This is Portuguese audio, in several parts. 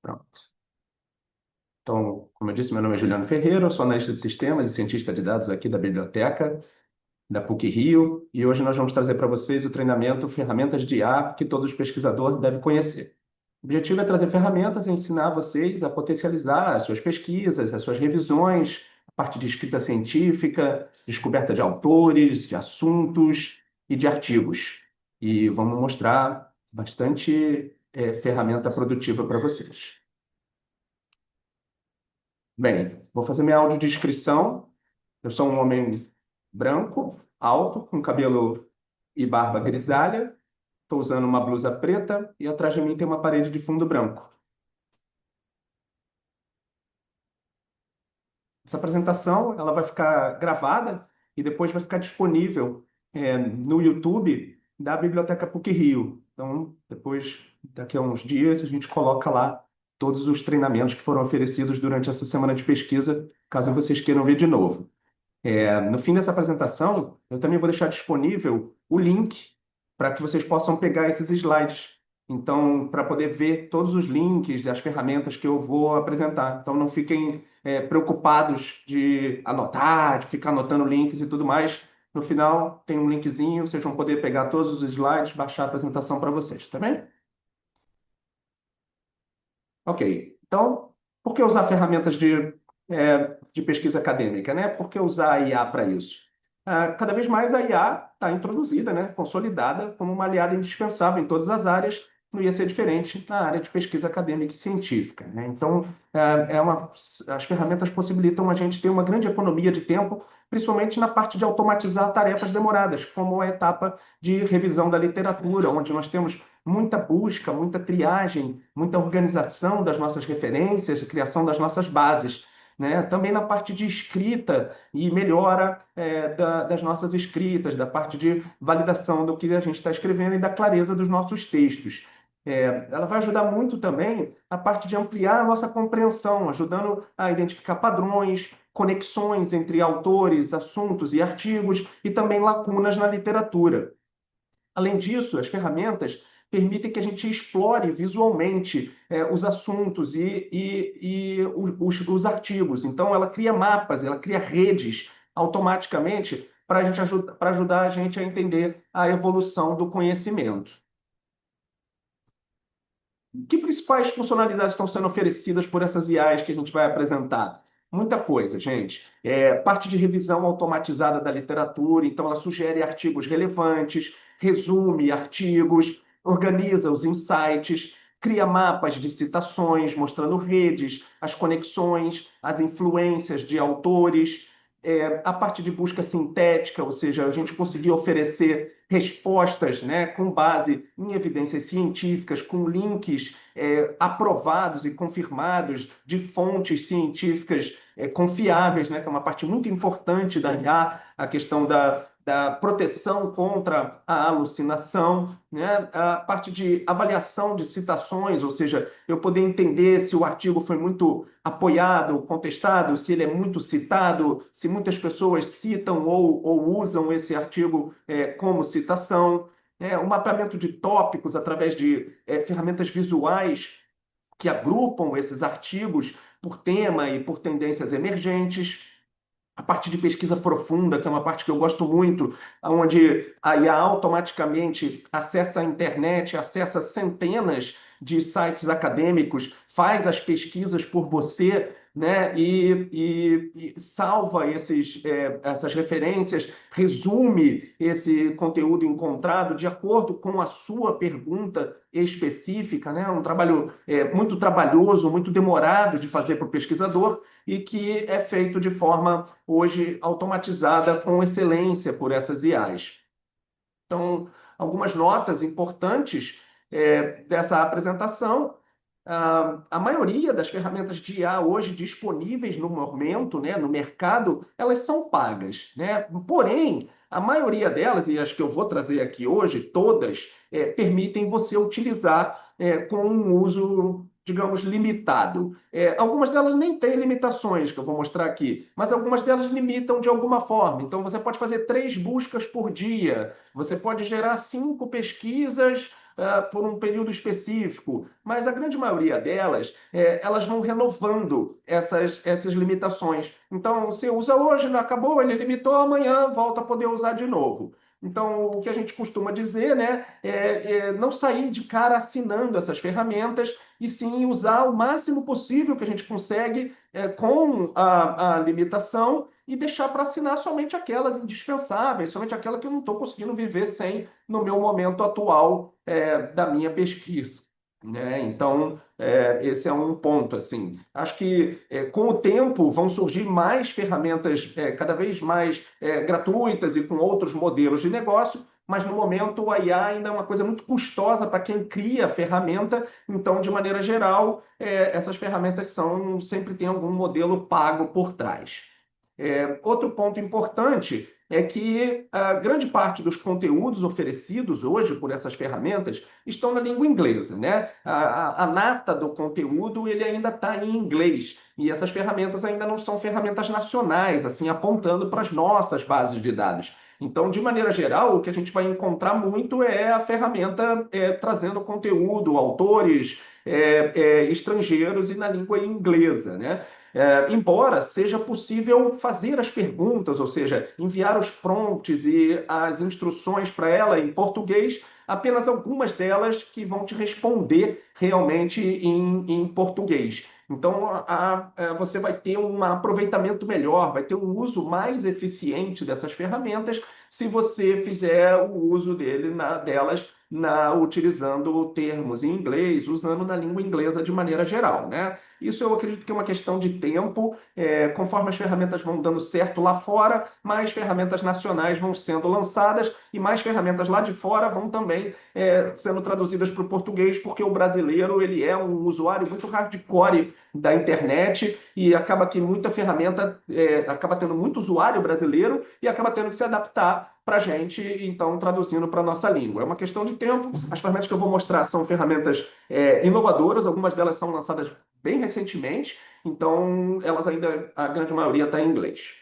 Pronto. Então, como eu disse, meu nome é Juliano Ferreira, eu sou analista de sistemas e cientista de dados aqui da biblioteca da PUC-Rio, e hoje nós vamos trazer para vocês o treinamento Ferramentas de IA que todo pesquisador deve conhecer. O objetivo é trazer ferramentas e ensinar vocês a potencializar as suas pesquisas, as suas revisões, a parte de escrita científica, descoberta de autores, de assuntos e de artigos. E vamos mostrar bastante ferramenta produtiva para vocês. Bem, vou fazer minha audiodescrição. Eu sou um homem branco, alto, com cabelo e barba grisalha. Estou usando uma blusa preta e atrás de mim tem uma parede de fundo branco. Essa apresentação ela vai ficar gravada e depois vai ficar disponível no YouTube da Biblioteca PUC-Rio. Então, depois, daqui a uns dias, a gente coloca lá todos os treinamentos que foram oferecidos durante essa semana de pesquisa, caso vocês queiram ver de novo. No fim dessa apresentação, eu também vou deixar disponível o link para que vocês possam pegar esses slides. Então, para poder ver todos os links e as ferramentas que eu vou apresentar. Então, não fiquem preocupados de anotar, de ficar anotando links e tudo mais. No final, tem um linkzinho, vocês vão poder pegar todos os slides, baixar a apresentação para vocês, tá bem? Ok. Então, por que usar ferramentas de pesquisa acadêmica, né? Por que usar a IA para isso? Cada vez mais a IA está introduzida, né? Consolidada como uma aliada indispensável em todas as áreas, não ia ser diferente na área de pesquisa acadêmica e científica, né? Então, as ferramentas possibilitam a gente ter uma grande economia de tempo, principalmente na parte de automatizar tarefas demoradas, como a etapa de revisão da literatura, onde nós temos muita busca, muita triagem, muita organização das nossas referências, criação das nossas bases, né? Também na parte de escrita e melhora das nossas escritas, da parte de validação do que a gente está escrevendo e da clareza dos nossos textos. Ela vai ajudar muito também a parte de ampliar a nossa compreensão, ajudando a identificar padrões, conexões entre autores, assuntos e artigos e também lacunas na literatura. Além disso, as ferramentas permitem que a gente explore visualmente os assuntos e os artigos. Então, ela cria mapas, ela cria redes automaticamente para ajudar a gente a entender a evolução do conhecimento. Que principais funcionalidades estão sendo oferecidas por essas IAs que a gente vai apresentar? Muita coisa, gente. Parte de revisão automatizada da literatura, então ela sugere artigos relevantes, resume artigos, organiza os insights, cria mapas de citações, mostrando redes, as conexões, as influências de autores, a parte de busca sintética, ou seja, a gente conseguir oferecer respostas, né, com base em evidências científicas, com links aprovados e confirmados de fontes científicas confiáveis, né, que é uma parte muito importante da IA, a questão da proteção contra a alucinação, né? A parte de avaliação de citações, ou seja, eu poder entender se o artigo foi muito apoiado, contestado, se ele é muito citado, se muitas pessoas citam ou usam esse artigo como citação, o mapeamento de tópicos através de ferramentas visuais que agrupam esses artigos por tema e por tendências emergentes. A parte de pesquisa profunda, que é uma parte que eu gosto muito, onde a IA automaticamente acessa a internet, acessa centenas de sites acadêmicos, faz as pesquisas por você, né? E salva essas referências, resume esse conteúdo encontrado de acordo com a sua pergunta específica, né? Um trabalho muito trabalhoso, muito demorado de fazer para o pesquisador e que é feito de forma hoje automatizada com excelência por essas IAs. Então, algumas notas importantes dessa apresentação. A maioria das ferramentas de IA hoje disponíveis no momento, né, no mercado, elas são pagas, né? Porém, a maioria delas, e as que eu vou trazer aqui hoje, todas, permitem você utilizar com um uso, digamos, limitado. Algumas delas nem têm limitações, que eu vou mostrar aqui, mas algumas delas limitam de alguma forma. Então, você pode fazer 3 buscas por dia, você pode gerar 5 pesquisas por um período específico, mas a grande maioria delas, elas vão renovando essas limitações. Então, você usa hoje, não acabou, ele limitou, amanhã volta a poder usar de novo. Então, o que a gente costuma dizer, né, é não sair de cara assinando essas ferramentas e sim usar o máximo possível que a gente consegue com a limitação e deixar para assinar somente aquelas indispensáveis, somente aquela que eu não estou conseguindo viver sem no meu momento atual da minha pesquisa. Né? Então, esse é um ponto, assim. Acho que com o tempo vão surgir mais ferramentas cada vez mais gratuitas e com outros modelos de negócio, mas no momento a IA ainda é uma coisa muito custosa para quem cria a ferramenta, então, de maneira geral, essas ferramentas sempre tem algum modelo pago por trás. Outro ponto importante é que a grande parte dos conteúdos oferecidos hoje por essas ferramentas estão na língua inglesa, né? A nata do conteúdo ele ainda está em inglês e essas ferramentas ainda não são ferramentas nacionais, assim, apontando para as nossas bases de dados. Então, de maneira geral, o que a gente vai encontrar muito é a ferramenta trazendo conteúdo, autores estrangeiros e na língua inglesa, né? Embora seja possível fazer as perguntas, ou seja, enviar os prompts e as instruções para ela em português, apenas algumas delas que vão te responder realmente em português. Então, você vai ter um aproveitamento melhor, vai ter um uso mais eficiente dessas ferramentas se você fizer o uso delas utilizando termos em inglês, usando na língua inglesa de maneira geral, né? Isso eu acredito que é uma questão de tempo. Conforme as ferramentas vão dando certo lá fora, mais ferramentas nacionais vão sendo lançadas e mais ferramentas lá de fora vão também sendo traduzidas para o português, porque o brasileiro ele é um usuário muito hardcore da internet e acaba que muita ferramenta acaba tendo muito usuário brasileiro e acaba tendo que se adaptar para a gente, então, traduzindo para a nossa língua. É uma questão de tempo. As ferramentas que eu vou mostrar são ferramentas inovadoras, algumas delas são lançadas bem recentemente, então elas ainda, a grande maioria está em inglês.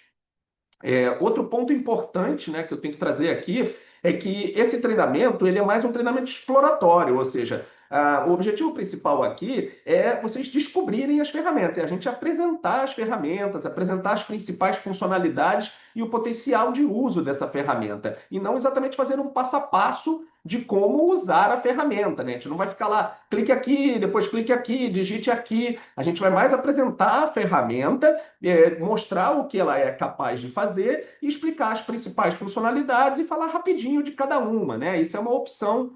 Outro ponto importante, né, que eu tenho que trazer aqui é que esse treinamento ele é mais um treinamento exploratório, ou seja, o objetivo principal aqui é vocês descobrirem as ferramentas, é a gente apresentar as ferramentas, apresentar as principais funcionalidades e o potencial de uso dessa ferramenta, e não exatamente fazer um passo a passo de como usar a ferramenta, né? A gente não vai ficar lá, clique aqui, depois clique aqui, digite aqui. A gente vai mais apresentar a ferramenta, mostrar o que ela é capaz de fazer e explicar as principais funcionalidades e falar rapidinho de cada uma, né? Isso é uma opção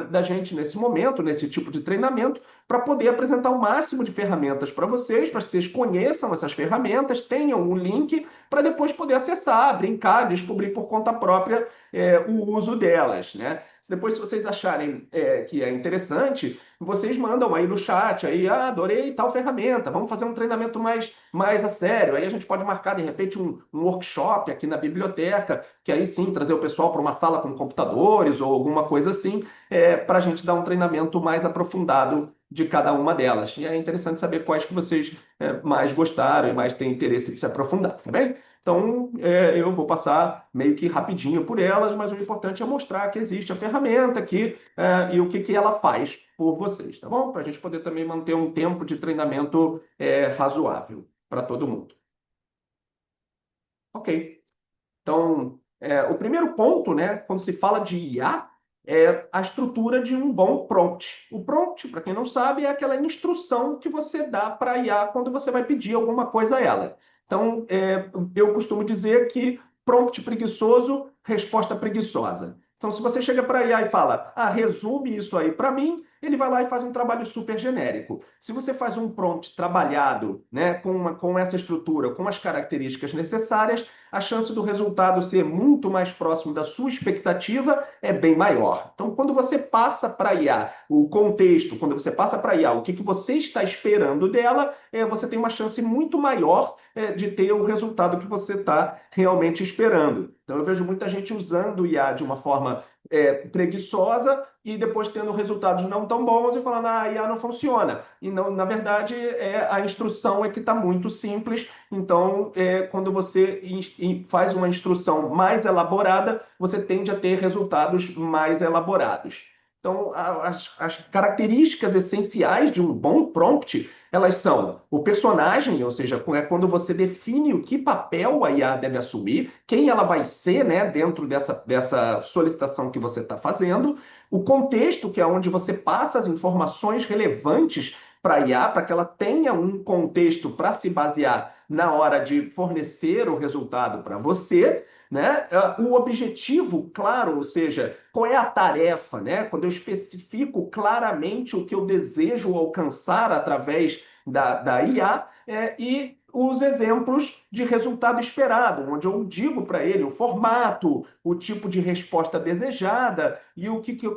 da gente nesse momento, nesse tipo de treinamento, para poder apresentar o máximo de ferramentas para que vocês conheçam essas ferramentas, tenham um link para depois poder acessar, brincar, descobrir por conta própria o uso delas, né? Depois, se vocês acharem que é interessante, vocês mandam aí no chat, aí, adorei tal ferramenta, vamos fazer um treinamento mais a sério. Aí a gente pode marcar, de repente, um workshop aqui na biblioteca, que aí sim, trazer o pessoal para uma sala com computadores ou alguma coisa assim, para a gente dar um treinamento mais aprofundado de cada uma delas. E é interessante saber quais que vocês mais gostaram e mais têm interesse de se aprofundar, tá bem? Então, eu vou passar meio que rapidinho por elas, mas o importante é mostrar que existe a ferramenta aqui e o que ela faz por vocês, tá bom? Para a gente poder também manter um tempo de treinamento razoável para todo mundo. Ok. Então, o primeiro ponto, né, quando se fala de IA, é a estrutura de um bom prompt. O prompt, para quem não sabe, é aquela instrução que você dá para a IA quando você vai pedir alguma coisa a ela. Então, eu costumo dizer que prompt preguiçoso, resposta preguiçosa. Então, se você chega para a IA e fala, resume isso aí para mim, ele vai lá e faz um trabalho super genérico. Se você faz um prompt trabalhado, né, com essa estrutura, com as características necessárias, a chance do resultado ser muito mais próximo da sua expectativa é bem maior. Então, quando você passa para a IA o contexto, quando você passa para a IA o que você está esperando dela, você tem uma chance muito maior de ter o resultado que você está realmente esperando. Então, eu vejo muita gente usando o IA de uma forma preguiçosa e depois tendo resultados não tão bons e falando, a IA não funciona. E, não, na verdade, a instrução é que está muito simples. Então, quando você faz uma instrução mais elaborada, você tende a ter resultados mais elaborados. Então, as características essenciais de um bom prompt, elas são o personagem, ou seja, é quando você define o que papel a IA deve assumir, quem ela vai ser, né, dentro dessa solicitação que você está fazendo, o contexto, que é onde você passa as informações relevantes para a IA, para que ela tenha um contexto para se basear na hora de fornecer o resultado para você, né? O objetivo, claro, ou seja, qual é a tarefa, né? Quando eu especifico claramente o que eu desejo alcançar através da IA, e os exemplos de resultado esperado, onde eu digo para ele o formato, o tipo de resposta desejada e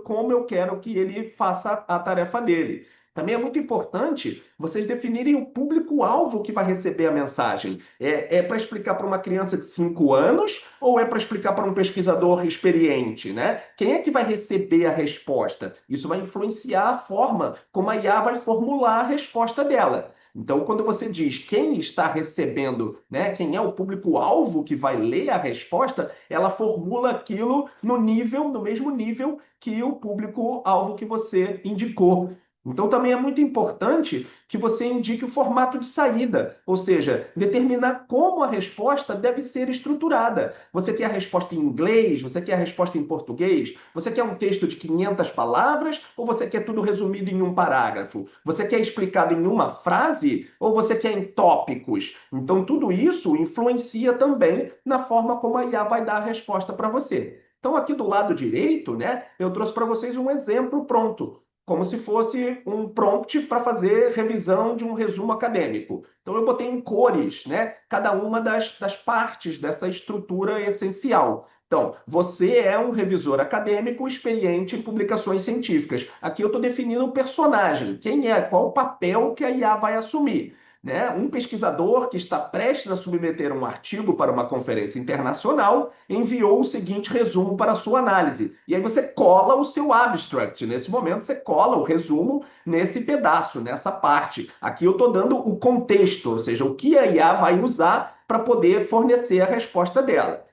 como eu quero que ele faça a tarefa dele. Também é muito importante vocês definirem o público-alvo que vai receber a mensagem. É para explicar para uma criança de 5 anos ou é para explicar para um pesquisador experiente, né? Quem é que vai receber a resposta? Isso vai influenciar a forma como a IA vai formular a resposta dela. Então, quando você diz quem está recebendo, né, quem é o público-alvo que vai ler a resposta, ela formula aquilo no mesmo nível que o público-alvo que você indicou. Então, também é muito importante que você indique o formato de saída, ou seja, determinar como a resposta deve ser estruturada. Você quer a resposta em inglês? Você quer a resposta em português? Você quer um texto de 500 palavras ou você quer tudo resumido em um parágrafo? Você quer explicado em uma frase ou você quer em tópicos? Então, tudo isso influencia também na forma como a IA vai dar a resposta para você. Então, aqui do lado direito, né, eu trouxe para vocês um exemplo pronto, como se fosse um prompt para fazer revisão de um resumo acadêmico. Então, eu botei em cores, né, cada uma das partes dessa estrutura essencial. Então, você é um revisor acadêmico experiente em publicações científicas. Aqui eu estou definindo o personagem, quem é, qual o papel que a IA vai assumir. Né? Um pesquisador que está prestes a submeter um artigo para uma conferência internacional enviou o seguinte resumo para a sua análise. E aí você cola o seu abstract. Nesse momento, você cola o resumo nesse pedaço, nessa parte. Aqui eu estou dando o contexto, ou seja, o que a IA vai usar para poder fornecer a resposta dela.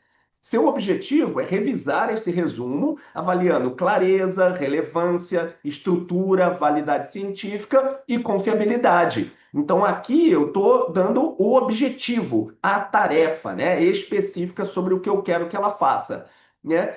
Seu objetivo é revisar esse resumo, avaliando clareza, relevância, estrutura, validade científica e confiabilidade. Então, aqui eu estou dando o objetivo, a tarefa, né, específica sobre o que eu quero que ela faça. Né?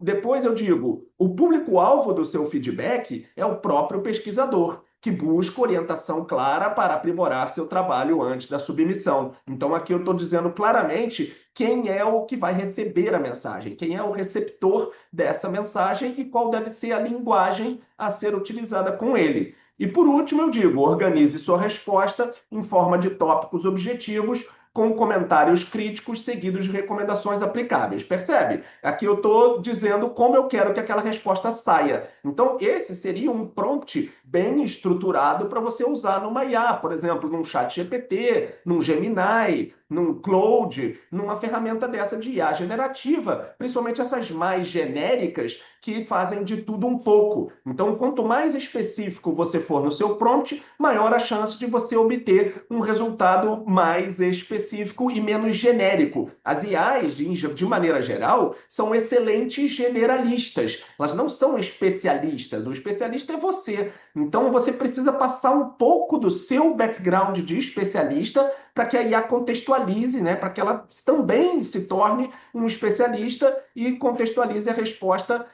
Depois eu digo, o público-alvo do seu feedback é o próprio pesquisador, que busca orientação clara para aprimorar seu trabalho antes da submissão. Então, aqui eu estou dizendo claramente quem é o que vai receber a mensagem, quem é o receptor dessa mensagem e qual deve ser a linguagem a ser utilizada com ele. E por último, eu digo, organize sua resposta em forma de tópicos objetivos, com comentários críticos seguidos de recomendações aplicáveis. Percebe? Aqui eu estou dizendo como eu quero que aquela resposta saia. Então, esse seria um prompt bem estruturado para você usar numa IA, por exemplo, num chat GPT, num Gemini, num Claude, numa ferramenta dessa de IA generativa, principalmente essas mais genéricas que fazem de tudo um pouco. Então, quanto mais específico você for no seu prompt, maior a chance de você obter um resultado mais específico e menos genérico. As IAs, de maneira geral, são excelentes generalistas. Elas não são especialistas. O especialista é você. Então, você precisa passar um pouco do seu background de especialista para que a IA contextualize, né, para que ela também se torne um especialista e contextualize a resposta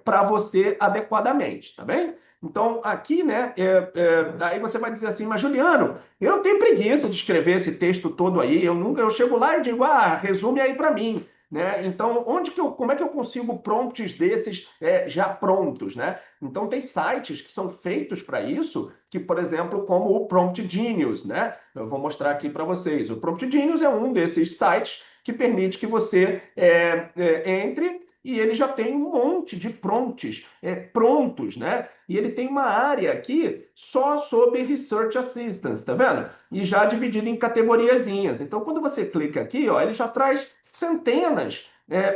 para você adequadamente, tá bem? Então, aqui, né, aí você vai dizer assim, mas Juliano, eu não tenho preguiça de escrever esse texto todo aí, eu chego lá e digo, resume aí para mim. Né? Então, como é que eu consigo prompts desses já prontos, né? Então, tem sites que são feitos para isso, que, por exemplo, como o Prompt Genius, né? Eu vou mostrar aqui para vocês. O Prompt Genius é um desses sites que permite que você entre e ele já tem um monte de prompts prontos, né? E ele tem uma área aqui só sobre Research Assistance, tá vendo? E já dividido em categoriazinhas. Então, quando você clica aqui, ó, ele já traz centenas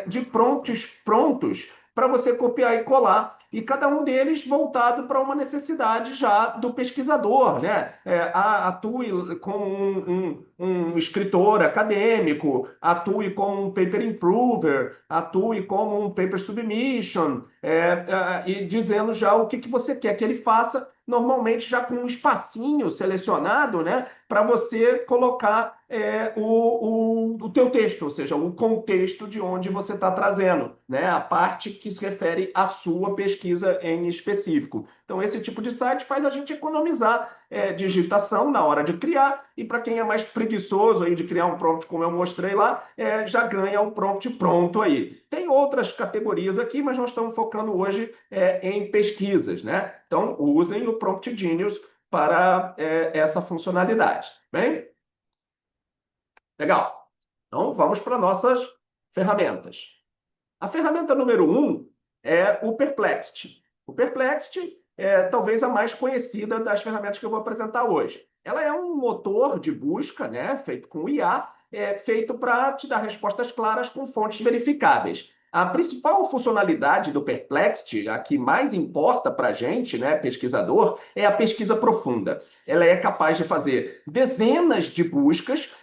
de prompts prontos para você copiar e colar. e cada um deles voltado para uma necessidade já do pesquisador, né? Atue como um escritor acadêmico, atue como um paper improver, atue como um paper submission, e dizendo já o que você quer que ele faça, normalmente já com um espacinho selecionado, né, para você colocar o teu texto, ou seja, o contexto de onde você está trazendo, né, a parte que se refere à sua pesquisa em específico. Então, esse tipo de site faz a gente economizar digitação na hora de criar, e para quem é mais preguiçoso aí de criar um prompt, como eu mostrei lá, já ganha um prompt pronto aí. Tem outras categorias aqui, mas nós estamos focando hoje em pesquisas, né? Então, usem o Prompt Genius para essa funcionalidade. Bem? Legal. Então, vamos para nossas ferramentas. A ferramenta número um é o Perplexity. O Perplexity é talvez a mais conhecida das ferramentas que eu vou apresentar hoje. Ela é um motor de busca, né, feito com IA, feito para te dar respostas claras com fontes verificáveis. A principal funcionalidade do Perplexity, a que mais importa para a gente, né, pesquisador, é a pesquisa profunda. Ela é capaz de fazer dezenas de buscas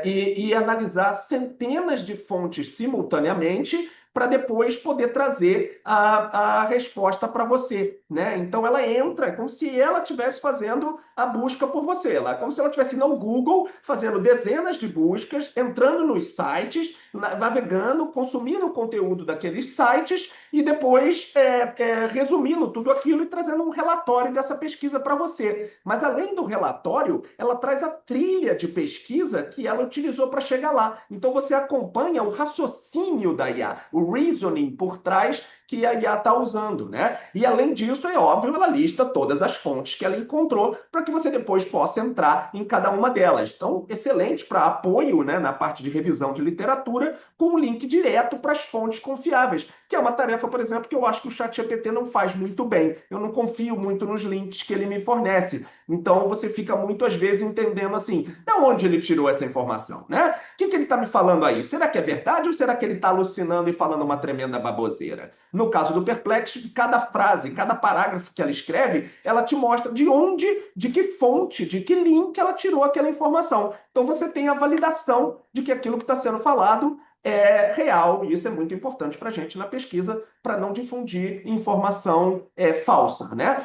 e analisar centenas de fontes simultaneamente para depois poder trazer a resposta para você, né? Então ela entra, é como se ela estivesse fazendo a busca por você, é como se ela estivesse no Google fazendo dezenas de buscas, entrando nos sites, navegando, consumindo o conteúdo daqueles sites e depois resumindo tudo aquilo e trazendo um relatório dessa pesquisa para você. Mas além do relatório, ela traz a trilha de pesquisa que ela utilizou para chegar lá. Então você acompanha o raciocínio da IA, o reasoning por trás que a IA está usando, né? E além disso, é óbvio, ela lista todas as fontes que ela encontrou para que você depois possa entrar em cada uma delas. Então, excelente para apoio, né, na parte de revisão de literatura, com um link direto para as fontes confiáveis, que é uma tarefa, por exemplo, que eu acho que o ChatGPT não faz muito bem. Eu não confio muito nos links que ele me fornece. Então, você fica muito, às vezes, entendendo assim, de onde ele tirou essa informação, né? O que ele está me falando aí? Será que é verdade ou será que ele está alucinando e falando uma tremenda baboseira? No caso do Perplexity, cada frase, cada parágrafo que ela escreve, ela te mostra de onde, de que fonte, de que link ela tirou aquela informação. Então você tem a validação de que aquilo que está sendo falado é real, e isso é muito importante para a gente na pesquisa, para não difundir informação falsa, né?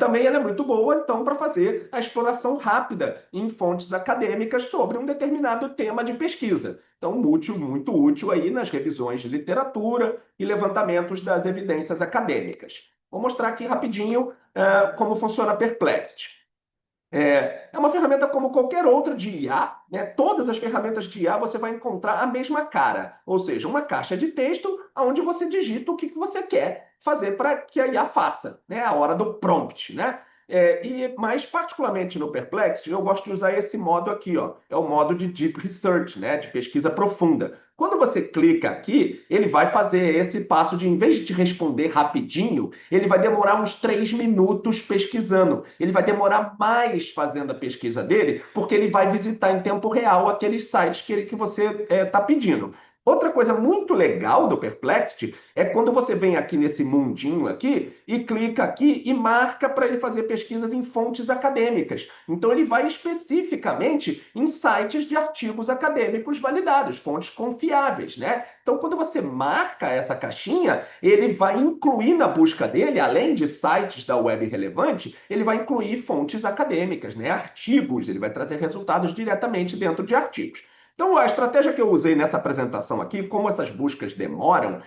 Também ela é muito boa, então, para fazer a exploração rápida em fontes acadêmicas sobre um determinado tema de pesquisa. Então, útil, muito útil aí nas revisões de literatura e levantamentos das evidências acadêmicas. Vou mostrar aqui rapidinho como funciona a Perplexity. É uma ferramenta como qualquer outra de IA, né? Todas as ferramentas de IA você vai encontrar a mesma cara, ou seja, uma caixa de texto onde você digita o que você quer fazer para que a IA faça, né? A hora do prompt, né? E mais particularmente no Perplexity, eu gosto de usar esse modo aqui, ó, é o modo de Deep Research, né? De pesquisa profunda. Quando você clica aqui, ele vai fazer esse passo de, em vez de te responder rapidinho, ele vai demorar uns 3 minutos pesquisando. Ele vai demorar mais fazendo a pesquisa dele, porque ele vai visitar em tempo real aqueles sites que você está pedindo. Outra coisa muito legal do Perplexity é quando você vem aqui nesse mundinho aqui e clica aqui e marca para ele fazer pesquisas em fontes acadêmicas. Então ele vai especificamente em sites de artigos acadêmicos validados, fontes confiáveis, né? Então quando você marca essa caixinha, ele vai incluir na busca dele, além de sites da web relevante, ele vai incluir fontes acadêmicas, né? Artigos, ele vai trazer resultados diretamente dentro de artigos. Então, a estratégia que eu usei nessa apresentação aqui, como essas buscas demoram,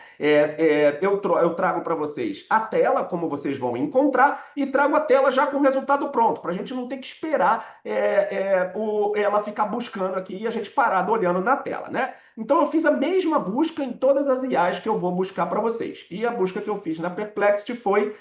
eu trago para vocês a tela, como vocês vão encontrar, e trago a tela já com o resultado pronto, para a gente não ter que esperar ela ficar buscando aqui e a gente parado olhando na tela, né? Então, eu fiz a mesma busca em todas as IAs que eu vou buscar para vocês. E a busca que eu fiz na Perplexity foi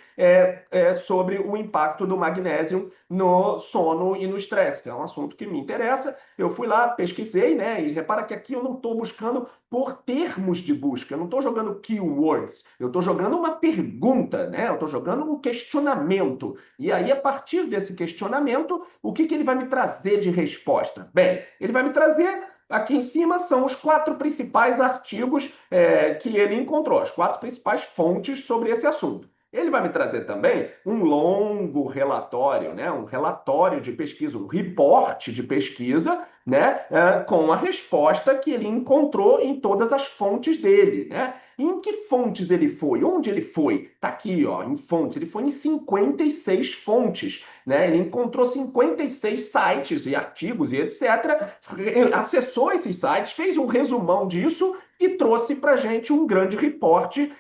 sobre o impacto do magnésio no sono e no estresse, que é um assunto que me interessa. Eu fui lá, pesquisei, né? E repara que aqui eu não estou buscando por termos de busca, eu não estou jogando keywords, eu estou jogando uma pergunta, né? Eu estou jogando um questionamento. E aí, a partir desse questionamento, o que ele vai me trazer de resposta? Bem, ele vai me trazer. Aqui em cima são os 4 principais artigos que ele encontrou, as 4 principais fontes sobre esse assunto. Ele vai me trazer também um longo relatório, né? Um relatório de pesquisa, um reporte de pesquisa, né? Com a resposta que ele encontrou em todas as fontes dele, né? E em que fontes ele foi? Onde ele foi? Tá aqui, ó, em fontes. Ele foi em 56 fontes, né? Ele encontrou 56 sites e artigos e etc. Acessou esses sites, fez um resumão disso e trouxe para a gente um grande reporte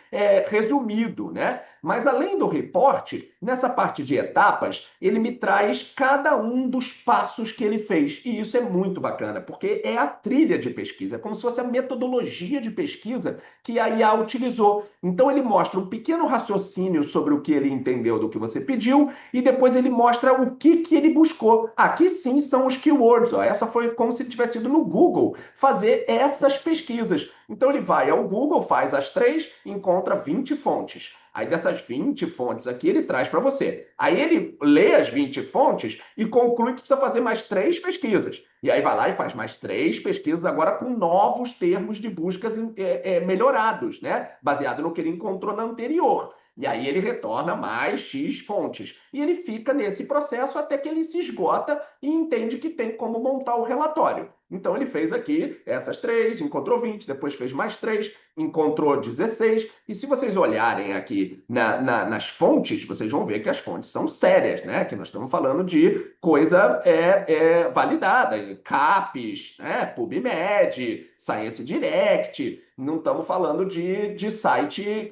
resumido, né? Mas além do reporte, nessa parte de etapas, ele me traz cada um dos passos que ele fez. E isso é muito bacana, porque é a trilha de pesquisa, é como se fosse a metodologia de pesquisa que a IA utilizou. Então ele mostra um pequeno raciocínio sobre o que ele entendeu do que você pediu e depois ele mostra o que ele buscou. Aqui sim são os keywords. Ó. Essa foi como se ele tivesse ido no Google fazer essas pesquisas. Então ele vai ao Google, faz as três, encontra 20 fontes. Aí dessas 20 fontes aqui ele traz para você. Aí ele lê as 20 fontes e conclui que precisa fazer mais três pesquisas. E aí vai lá e faz mais três pesquisas agora com novos termos de buscas melhorados, né? Baseado no que ele encontrou na anterior. E aí ele retorna mais X fontes. E ele fica nesse processo até que ele se esgota e entende que tem como montar o relatório. Então ele fez aqui essas três, encontrou 20, depois fez mais três, encontrou 16. E se vocês olharem aqui nas fontes, vocês vão ver que as fontes são sérias, né? Que nós estamos falando de coisa validada, CAPES, né? PubMed, Science Direct. Não estamos falando de site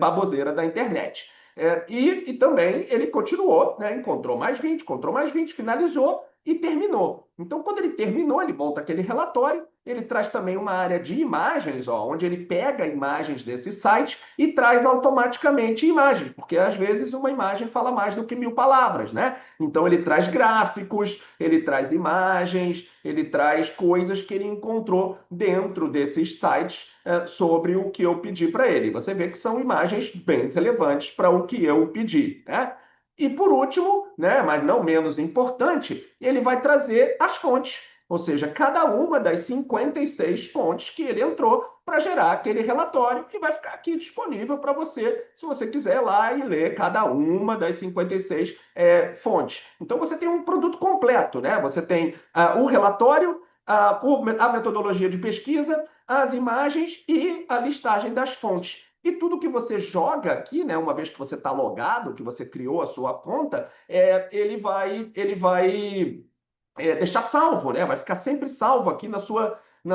baboseira da internet. E também ele continuou, né? Encontrou mais 20, finalizou e terminou. Então, quando ele terminou, ele monta aquele relatório, ele traz também uma área de imagens, ó, onde ele pega imagens desse site e traz automaticamente imagens, porque às vezes uma imagem fala mais do que 1000 palavras, né? Então ele traz gráficos, ele traz imagens, ele traz coisas que ele encontrou dentro desses sites sobre o que eu pedi para ele. Você vê que são imagens bem relevantes para o que eu pedi, né? E por último, né, mas não menos importante, ele vai trazer as fontes, ou seja, cada uma das 56 fontes que ele entrou para gerar aquele relatório e vai ficar aqui disponível para você, se você quiser ir lá e ler cada uma das 56 fontes. Então você tem um produto completo, né? Você tem o relatório, a metodologia de pesquisa, as imagens e a listagem das fontes. E tudo que você joga aqui, né, uma vez que você está logado, que você criou a sua conta, ele vai deixar salvo, né? Vai ficar sempre salvo aqui na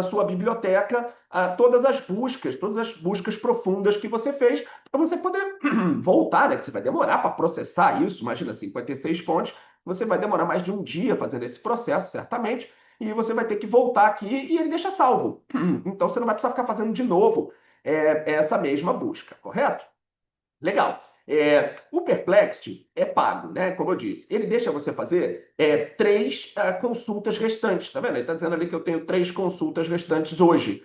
sua biblioteca todas as buscas profundas que você fez, para você poder voltar, né? Que você vai demorar para processar isso. Imagina, 56 fontes, você vai demorar mais de um dia fazendo esse processo, certamente, e você vai ter que voltar aqui e ele deixa salvo. Então você não vai precisar ficar fazendo de novo essa mesma busca, correto? Legal. O Perplexity é pago, né? Como eu disse, ele deixa você fazer três consultas restantes, tá vendo? Ele está dizendo ali que eu tenho três consultas restantes hoje.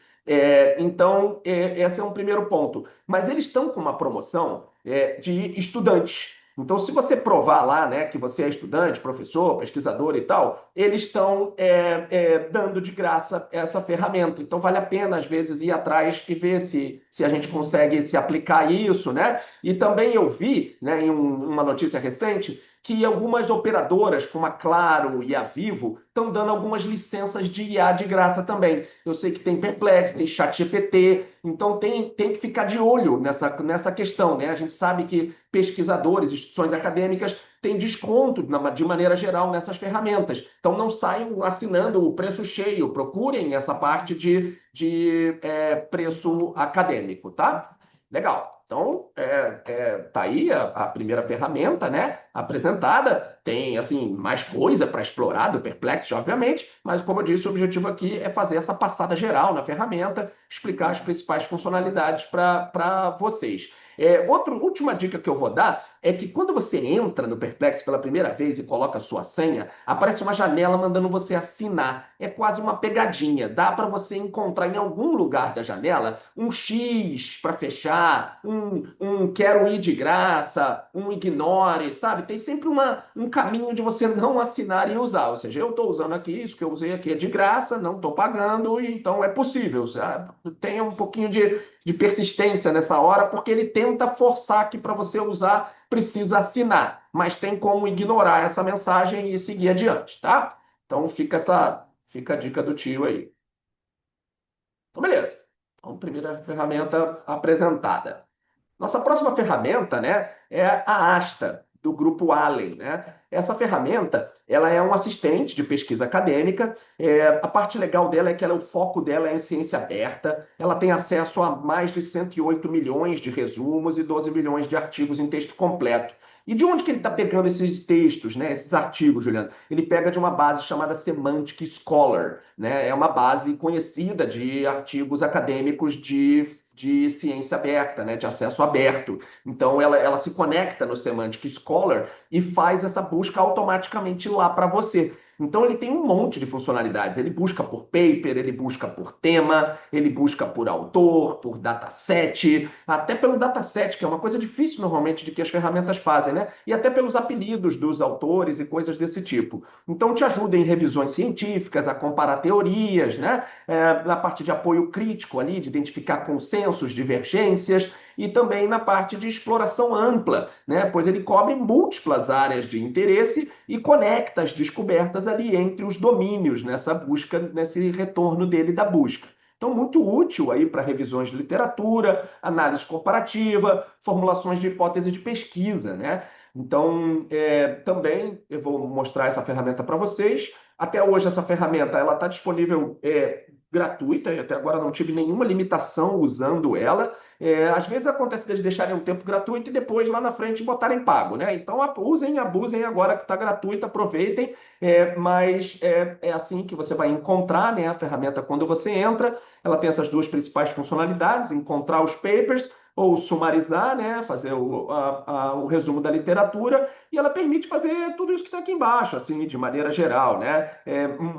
Então, esse é um primeiro ponto. Mas eles estão com uma promoção de estudantes. Então, se você provar lá, né, que você é estudante, professor, pesquisador e tal, eles estão dando de graça essa ferramenta. Então, vale a pena, às vezes, ir atrás e ver se a gente consegue se aplicar isso, né? E também eu vi, né, em uma notícia recente, que algumas operadoras, como a Claro e a Vivo, estão dando algumas licenças de IA de graça também. Eu sei que tem Perplex, tem ChatGPT, então tem que ficar de olho nessa questão, né? A gente sabe que pesquisadores, instituições acadêmicas têm desconto de maneira geral nessas ferramentas. Então não saiam assinando o preço cheio, procurem essa parte de preço acadêmico, tá? Legal. Então, tá aí a primeira ferramenta, né, apresentada. Tem, assim, mais coisa para explorar do Perplexity, obviamente, mas, como eu disse, o objetivo aqui é fazer essa passada geral na ferramenta, explicar as principais funcionalidades para vocês. Última dica que eu vou dar é que quando você entra no Perplexity pela primeira vez e coloca a sua senha, aparece uma janela mandando você assinar. É quase uma pegadinha. Dá para você encontrar em algum lugar da janela um X para fechar, um quero ir de graça, um ignore, sabe? Tem sempre um caminho de você não assinar e usar. Ou seja, eu estou usando aqui, isso que eu usei aqui é de graça, não estou pagando, então é possível. Sabe? Tenha um pouquinho de persistência nessa hora, porque ele tenta forçar que para você usar precisa assinar, mas tem como ignorar essa mensagem e seguir adiante, tá? Então fica a dica do tio aí. Então, beleza. Então, primeira ferramenta apresentada. Nossa próxima ferramenta, né, é a Asta, do grupo Allen, né? Essa ferramenta, ela é um assistente de pesquisa acadêmica. A parte legal dela é que o foco dela é em ciência aberta. Ela tem acesso a mais de 108 milhões de resumos e 12 milhões de artigos em texto completo. E de onde que ele está pegando esses textos, né, esses artigos, Juliano? Ele pega de uma base chamada Semantic Scholar, né? É uma base conhecida de artigos acadêmicos de ciência aberta, né, de acesso aberto. Então, ela se conecta no Semantic Scholar e faz essa busca automaticamente lá para você. Então, ele tem um monte de funcionalidades. Ele busca por paper, ele busca por tema, ele busca por autor, por dataset, até pelo dataset, que é uma coisa difícil normalmente de que as ferramentas fazem, né? E até pelos apelidos dos autores e coisas desse tipo. Então, te ajuda em revisões científicas, a comparar teorias, né? Na parte de apoio crítico ali, de identificar consensos, divergências, e também na parte de exploração ampla, né? Pois ele cobre múltiplas áreas de interesse e conecta as descobertas ali entre os domínios nessa busca, nesse retorno dele da busca. Então, muito útil aí para revisões de literatura, análise comparativa, formulações de hipótese de pesquisa, né? Então, também eu vou mostrar essa ferramenta para vocês. Até hoje, essa ferramenta ela está disponível gratuita, e até agora não tive nenhuma limitação usando ela. Às vezes acontece deles deixarem um tempo gratuito e depois lá na frente botarem pago, né? Então usem, abusem agora que está gratuito, aproveitem, mas é assim que você vai encontrar, né, a ferramenta quando você entra. Ela tem essas duas principais funcionalidades: encontrar os papers ou sumarizar, né, fazer o resumo da literatura, e ela permite fazer tudo isso que está aqui embaixo, assim, de maneira geral, né?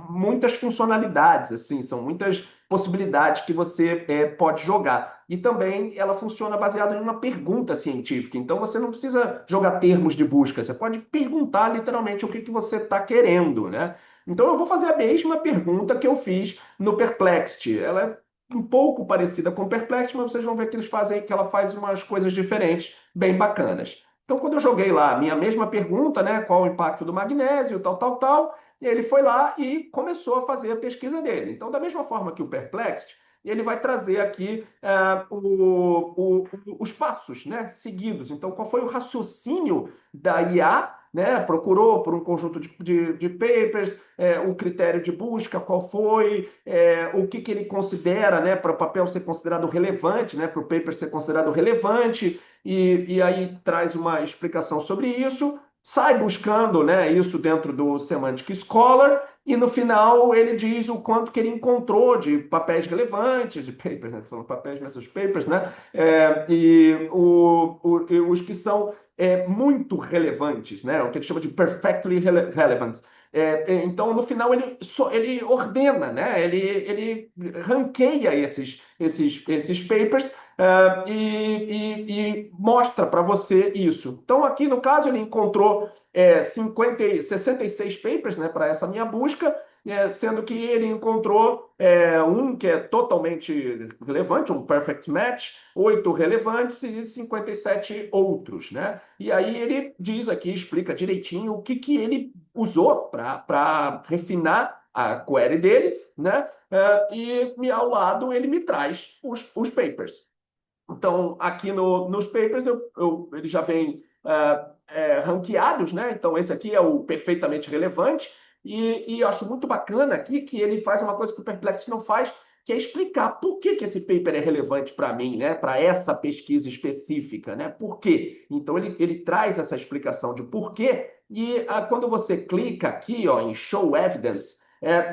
Muitas funcionalidades, assim, são muitas possibilidades que você pode jogar. E também ela funciona baseada em uma pergunta científica. Então você não precisa jogar termos de busca, você pode perguntar literalmente o que você está querendo, né? Então eu vou fazer a mesma pergunta que eu fiz no Perplexity. Ela é um pouco parecida com o Perplexity, mas vocês vão ver que que ela faz umas coisas diferentes, bem bacanas. Então, quando eu joguei lá a minha mesma pergunta, né, qual o impacto do magnésio, tal, tal, tal, ele foi lá e começou a fazer a pesquisa dele. Então, da mesma forma que o Perplexity, ele vai trazer aqui os passos, né, seguidos. Então, qual foi o raciocínio da IA, né? Procurou por um conjunto de papers, o critério de busca, qual foi, o que ele considera, né, para o papel ser considerado relevante, né, para o paper ser considerado relevante, e aí traz uma explicação sobre isso, sai buscando, né, isso dentro do Semantic Scholar, e no final ele diz o quanto que ele encontrou de papéis relevantes, de papers, né, são papéis, mas os papers, né, e os que são muito relevantes, né, o que ele chama de perfectly relevant. Então, no final, ele ordena, né? Ele ranqueia esses papers e mostra para você isso. Então, aqui no caso, ele encontrou 66 papers, né, para essa minha busca, sendo que ele encontrou um que é totalmente relevante, um perfect match, 8 relevantes e 57 outros, né? E aí ele diz aqui, explica direitinho o que ele usou para refinar a query dele, né? E ao lado ele me traz os papers. Então, aqui nos papers, eles já vêm ranqueados, né? Então, esse aqui é o perfeitamente relevante. E eu acho muito bacana aqui que ele faz uma coisa que o Perplexity não faz, que é explicar por que esse paper é relevante para mim, né? Para essa pesquisa específica, né? Por quê? Então, ele traz essa explicação de por quê. E quando você clica aqui, ó, em Show Evidence,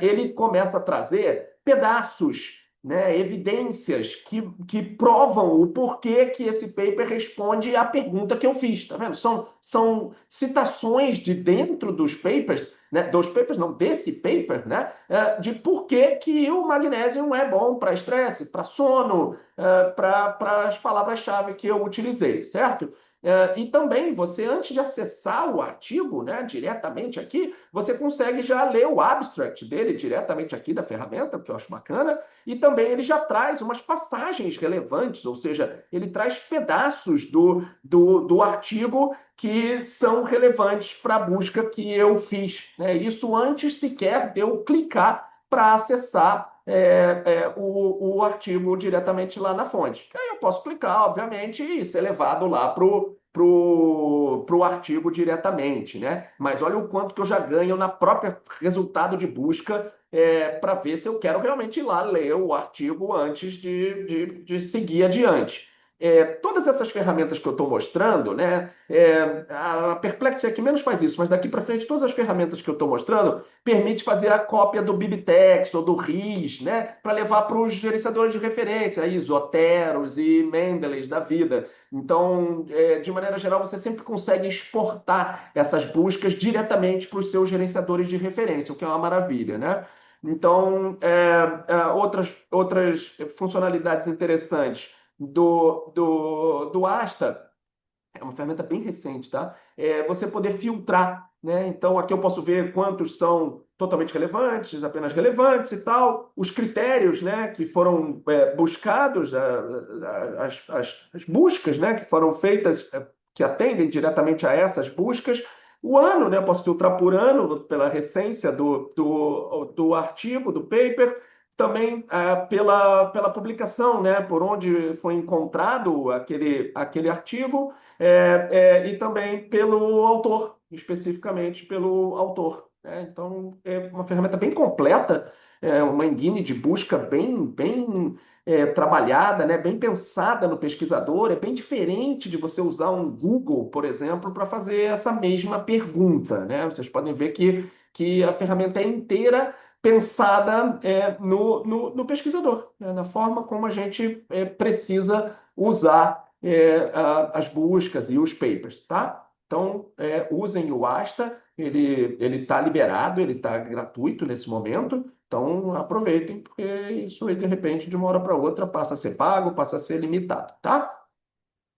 ele começa a trazer pedaços, né, evidências que provam o porquê que esse paper responde à pergunta que eu fiz, tá vendo? São citações de dentro dos papers, né, não, desse paper, né, de por que o magnésio é bom para estresse, para sono, para as palavras-chave que eu utilizei, certo? E também você, antes de acessar o artigo, né, diretamente aqui, você consegue já ler o abstract dele diretamente aqui da ferramenta, que eu acho bacana, e também ele já traz umas passagens relevantes, ou seja, ele traz pedaços do artigo que são relevantes para a busca que eu fiz, né? Isso antes sequer de eu clicar para acessar o artigo diretamente lá na fonte. Aí eu posso clicar, obviamente, e ser levado lá para o artigo diretamente, né? Mas olha o quanto que eu já ganho na própria resultado de busca para ver se eu quero realmente ir lá ler o artigo antes de seguir adiante. Todas essas ferramentas que eu estou mostrando, né? A Perplexity é que menos faz isso, mas daqui para frente todas as ferramentas que eu estou mostrando permite fazer a cópia do BibTeX ou do RIS, né? Para levar para os gerenciadores de referência, aí, Zoteros e Mendeley da vida. Então, de maneira geral, você sempre consegue exportar essas buscas diretamente para os seus gerenciadores de referência, o que é uma maravilha, né? Então, outras funcionalidades interessantes do Asta, é uma ferramenta bem recente, tá? Você poder filtrar, né? Então, aqui eu posso ver quantos são totalmente relevantes, apenas relevantes e tal, os critérios, né, que foram buscados, as buscas, né, que foram feitas, que atendem diretamente a essas buscas, o ano, né, eu posso filtrar por ano, pela recência do artigo, do paper, também pela publicação, né, por onde foi encontrado aquele artigo, e também pelo autor, especificamente pelo autor, né? Então, é uma ferramenta bem completa, uma engine de busca bem trabalhada, né? Bem pensada no pesquisador. É bem diferente de você usar um Google, por exemplo, para fazer essa mesma pergunta, né? Vocês podem ver que a ferramenta é inteira pensada no pesquisador, né? Na forma como a gente precisa usar as buscas e os papers, tá? Então, usem o Asta, ele está liberado, ele está gratuito nesse momento, então aproveitem, porque isso aí, de repente, de uma hora para outra, passa a ser pago, passa a ser limitado, tá?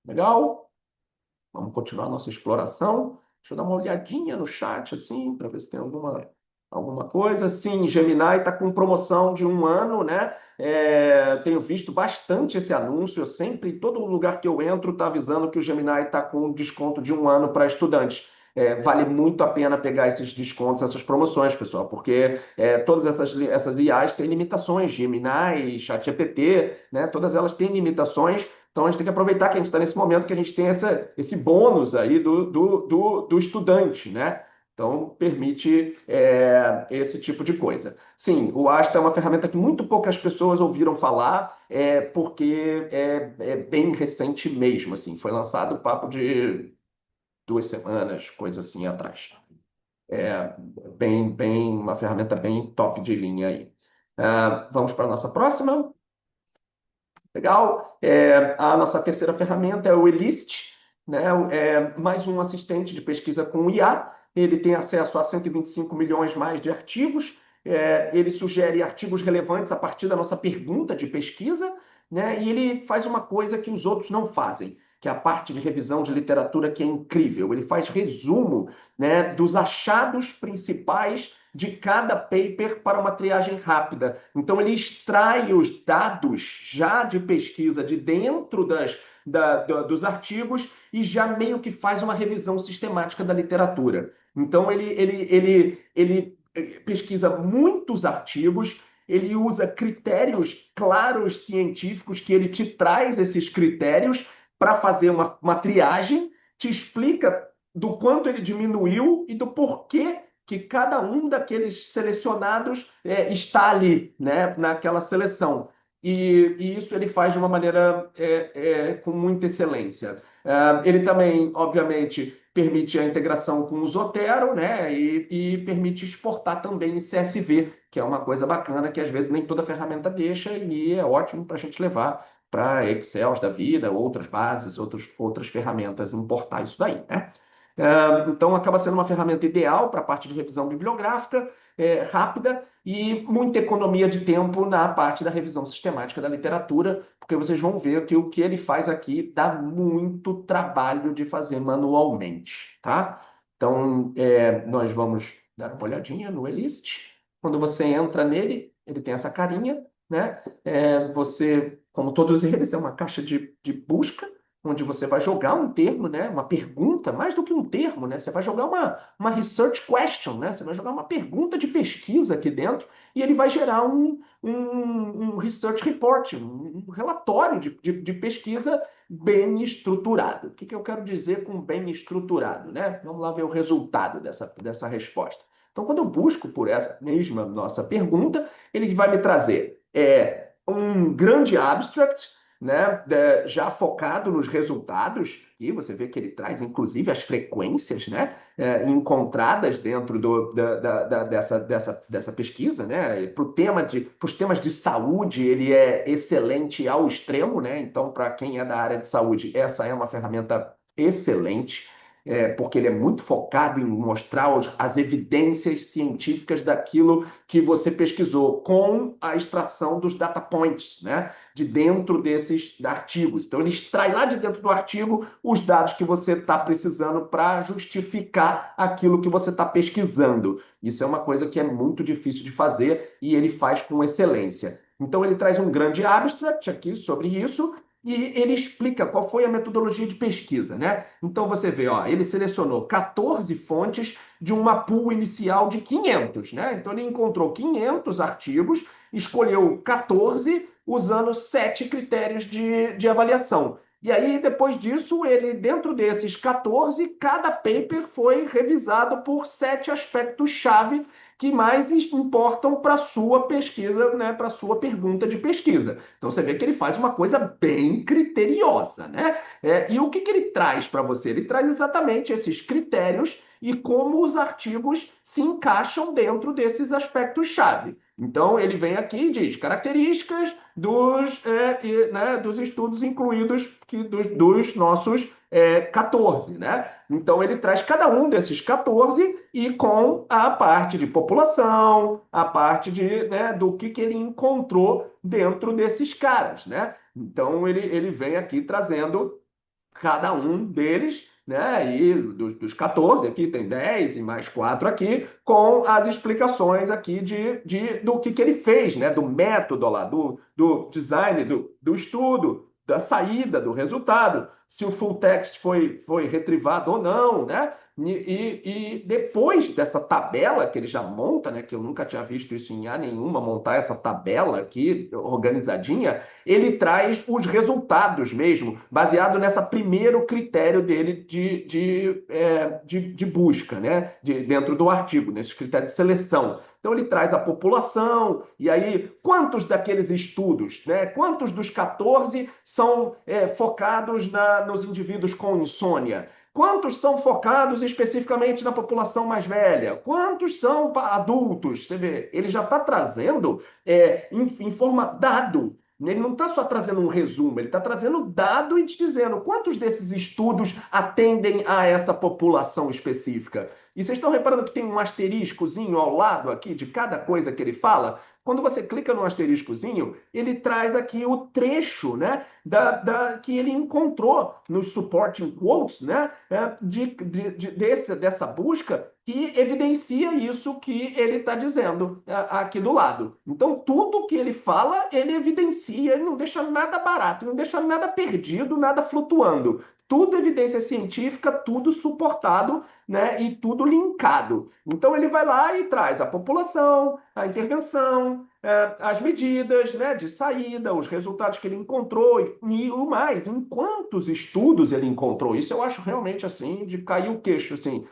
Legal? Vamos continuar a nossa exploração. Deixa eu dar uma olhadinha no chat, assim, para ver se tem alguma coisa. Sim, Gemini está com promoção de 1 ano, né? Tenho visto bastante esse anúncio. Eu sempre, em todo lugar que eu entro, está avisando que o Gemini está com desconto de 1 ano para estudantes. Vale muito a pena pegar esses descontos, essas promoções, pessoal, porque todas essas IAs têm limitações, Gemini, ChatGPT, né? Todas elas têm limitações. Então a gente tem que aproveitar que a gente está nesse momento que a gente tem esse bônus aí do estudante, né? Então permite esse tipo de coisa. Sim, o Asta é uma ferramenta que muito poucas pessoas ouviram falar, porque é bem recente mesmo, assim, foi lançado papo de 2 semanas, coisa assim atrás. É uma ferramenta bem top de linha aí. Vamos para a nossa próxima. Legal. A nossa terceira ferramenta é o Elist, né? Mais um assistente de pesquisa com IA. Ele tem acesso a 125 milhões mais de artigos. Ele sugere artigos relevantes a partir da nossa pergunta de pesquisa, né? E ele faz uma coisa que os outros não fazem, que é a parte de revisão de literatura, que é incrível. Ele faz resumo, né, dos achados principais de cada paper para uma triagem rápida. Então, ele extrai os dados já de pesquisa de dentro dos artigos e já meio que faz uma revisão sistemática da literatura. Então, ele pesquisa muitos artigos, ele usa critérios claros científicos, que ele te traz esses critérios para fazer uma triagem, te explica do quanto ele diminuiu e do porquê que cada um daqueles selecionados está ali, né, naquela seleção. E isso ele faz de uma maneira com muita excelência. Ele também, obviamente, permite a integração com o Zotero, né, e permite exportar também em CSV, que é uma coisa bacana que às vezes nem toda ferramenta deixa e é ótimo para a gente levar para Excel da vida, outras bases, outras ferramentas, importar isso daí, né? Então, acaba sendo uma ferramenta ideal para a parte de revisão bibliográfica, rápida e muita economia de tempo na parte da revisão sistemática da literatura, porque vocês vão ver que o que ele faz aqui dá muito trabalho de fazer manualmente, tá? Então, nós vamos dar uma olhadinha no Elist. Quando você entra nele, ele tem essa carinha, né? Você, como todos eles, é uma caixa de busca, onde você vai jogar um termo, né? Uma pergunta, mais do que um termo, né? Você vai jogar uma research question, né? Você vai jogar uma pergunta de pesquisa aqui dentro e ele vai gerar um research report, um relatório de pesquisa bem estruturado. O que eu quero dizer com bem estruturado, né? Vamos lá ver o resultado dessa resposta. Então, quando eu busco por essa mesma nossa pergunta, ele vai me trazer um grande abstract, né, já focado nos resultados, e você vê que ele traz, inclusive, as frequências, né, encontradas dentro dessa pesquisa, né, para os temas de saúde, ele é excelente ao extremo, né, então, para quem é da área de saúde, essa é uma ferramenta excelente, porque ele é muito focado em mostrar as evidências científicas daquilo que você pesquisou, com a extração dos data points, né, de dentro desses artigos. Então, ele extrai lá de dentro do artigo os dados que você está precisando para justificar aquilo que você está pesquisando. Isso é uma coisa que é muito difícil de fazer e ele faz com excelência. Então, ele traz um grande abstract aqui sobre isso, e ele explica qual foi a metodologia de pesquisa, né? Então você vê, ó, ele selecionou 14 fontes de uma pool inicial de 500, né? Então ele encontrou 500 artigos, escolheu 14 usando 7 critérios de avaliação. E aí, depois disso, ele, dentro desses 14, cada paper foi revisado por 7 aspectos-chave que mais importam para a sua pesquisa, né, para a sua pergunta de pesquisa. Então você vê que ele faz uma coisa bem criteriosa, né? E o que ele traz para você? Ele traz exatamente esses critérios e como os artigos se encaixam dentro desses aspectos-chave. Então, ele vem aqui e diz características dos estudos incluídos dos nossos 14, né? Então, ele traz cada um desses 14 e com a parte de população, a parte do que ele encontrou dentro desses caras, né? Então, ele vem aqui trazendo cada um deles, né? E dos 14 aqui tem 10 e mais 4 aqui, com as explicações aqui do que ele fez, né? Do método lá, do design, do estudo, da saída, do resultado, se o full text foi retrivado ou não, né? E depois dessa tabela que ele já monta, né? Que eu nunca tinha visto isso em A nenhuma, montar essa tabela aqui organizadinha, ele traz os resultados mesmo, baseado nessa primeiro critério dele de busca, né? Dentro do artigo, nesses critérios de seleção. Então ele traz a população, e aí quantos daqueles estudos, né? Quantos dos 14 são focados nos indivíduos com insônia? Quantos são focados especificamente na população mais velha? Quantos são adultos? Você vê, ele já está trazendo em forma dado. Ele não está só trazendo um resumo, ele está trazendo dado e te dizendo quantos desses estudos atendem a essa população específica. E vocês estão reparando que tem um asteriscozinho ao lado aqui de cada coisa que ele fala? Quando você clica no asteriscozinho, ele traz aqui o trecho, né, que ele encontrou nos supporting quotes, né, dessa busca, que evidencia isso que ele está dizendo aqui do lado. Então, tudo que ele fala, ele evidencia, ele não deixa nada barato, não deixa nada perdido, nada flutuando. Tudo evidência científica, tudo suportado, né, e tudo linkado. Então, ele vai lá e traz a população, a intervenção, as medidas, né, de saída, os resultados que ele encontrou e o mais, em quantos estudos ele encontrou. Isso eu acho realmente assim de cair o queixo, assim.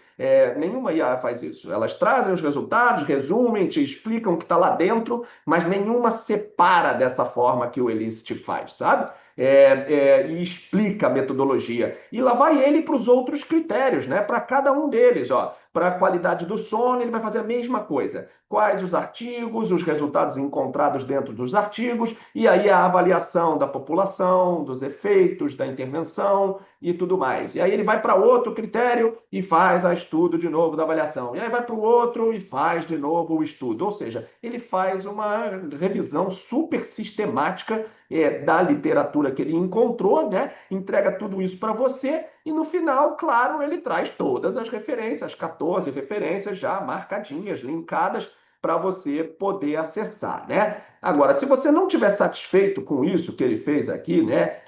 Nenhuma IA faz isso. Elas trazem os resultados, resumem, te explicam o que está lá dentro, mas nenhuma separa dessa forma que o Elicit faz, sabe? E explica a metodologia. E lá vai ele para os outros critérios, né? Para cada um deles, ó. Para a qualidade do sono, ele vai fazer a mesma coisa. Quais os artigos, os resultados encontrados dentro dos artigos, e aí a avaliação da população, dos efeitos da intervenção e tudo mais. E aí ele vai para outro critério e faz a estudo de novo da avaliação. E aí vai para o outro e faz de novo o estudo. Ou seja, ele faz uma revisão super sistemática da literatura que ele encontrou, né? Entrega tudo isso para você e no final, claro, ele traz todas as referências, 14 referências já marcadinhas, linkadas, para você poder acessar, né? Agora, se você não estiver satisfeito com isso que ele fez aqui, né,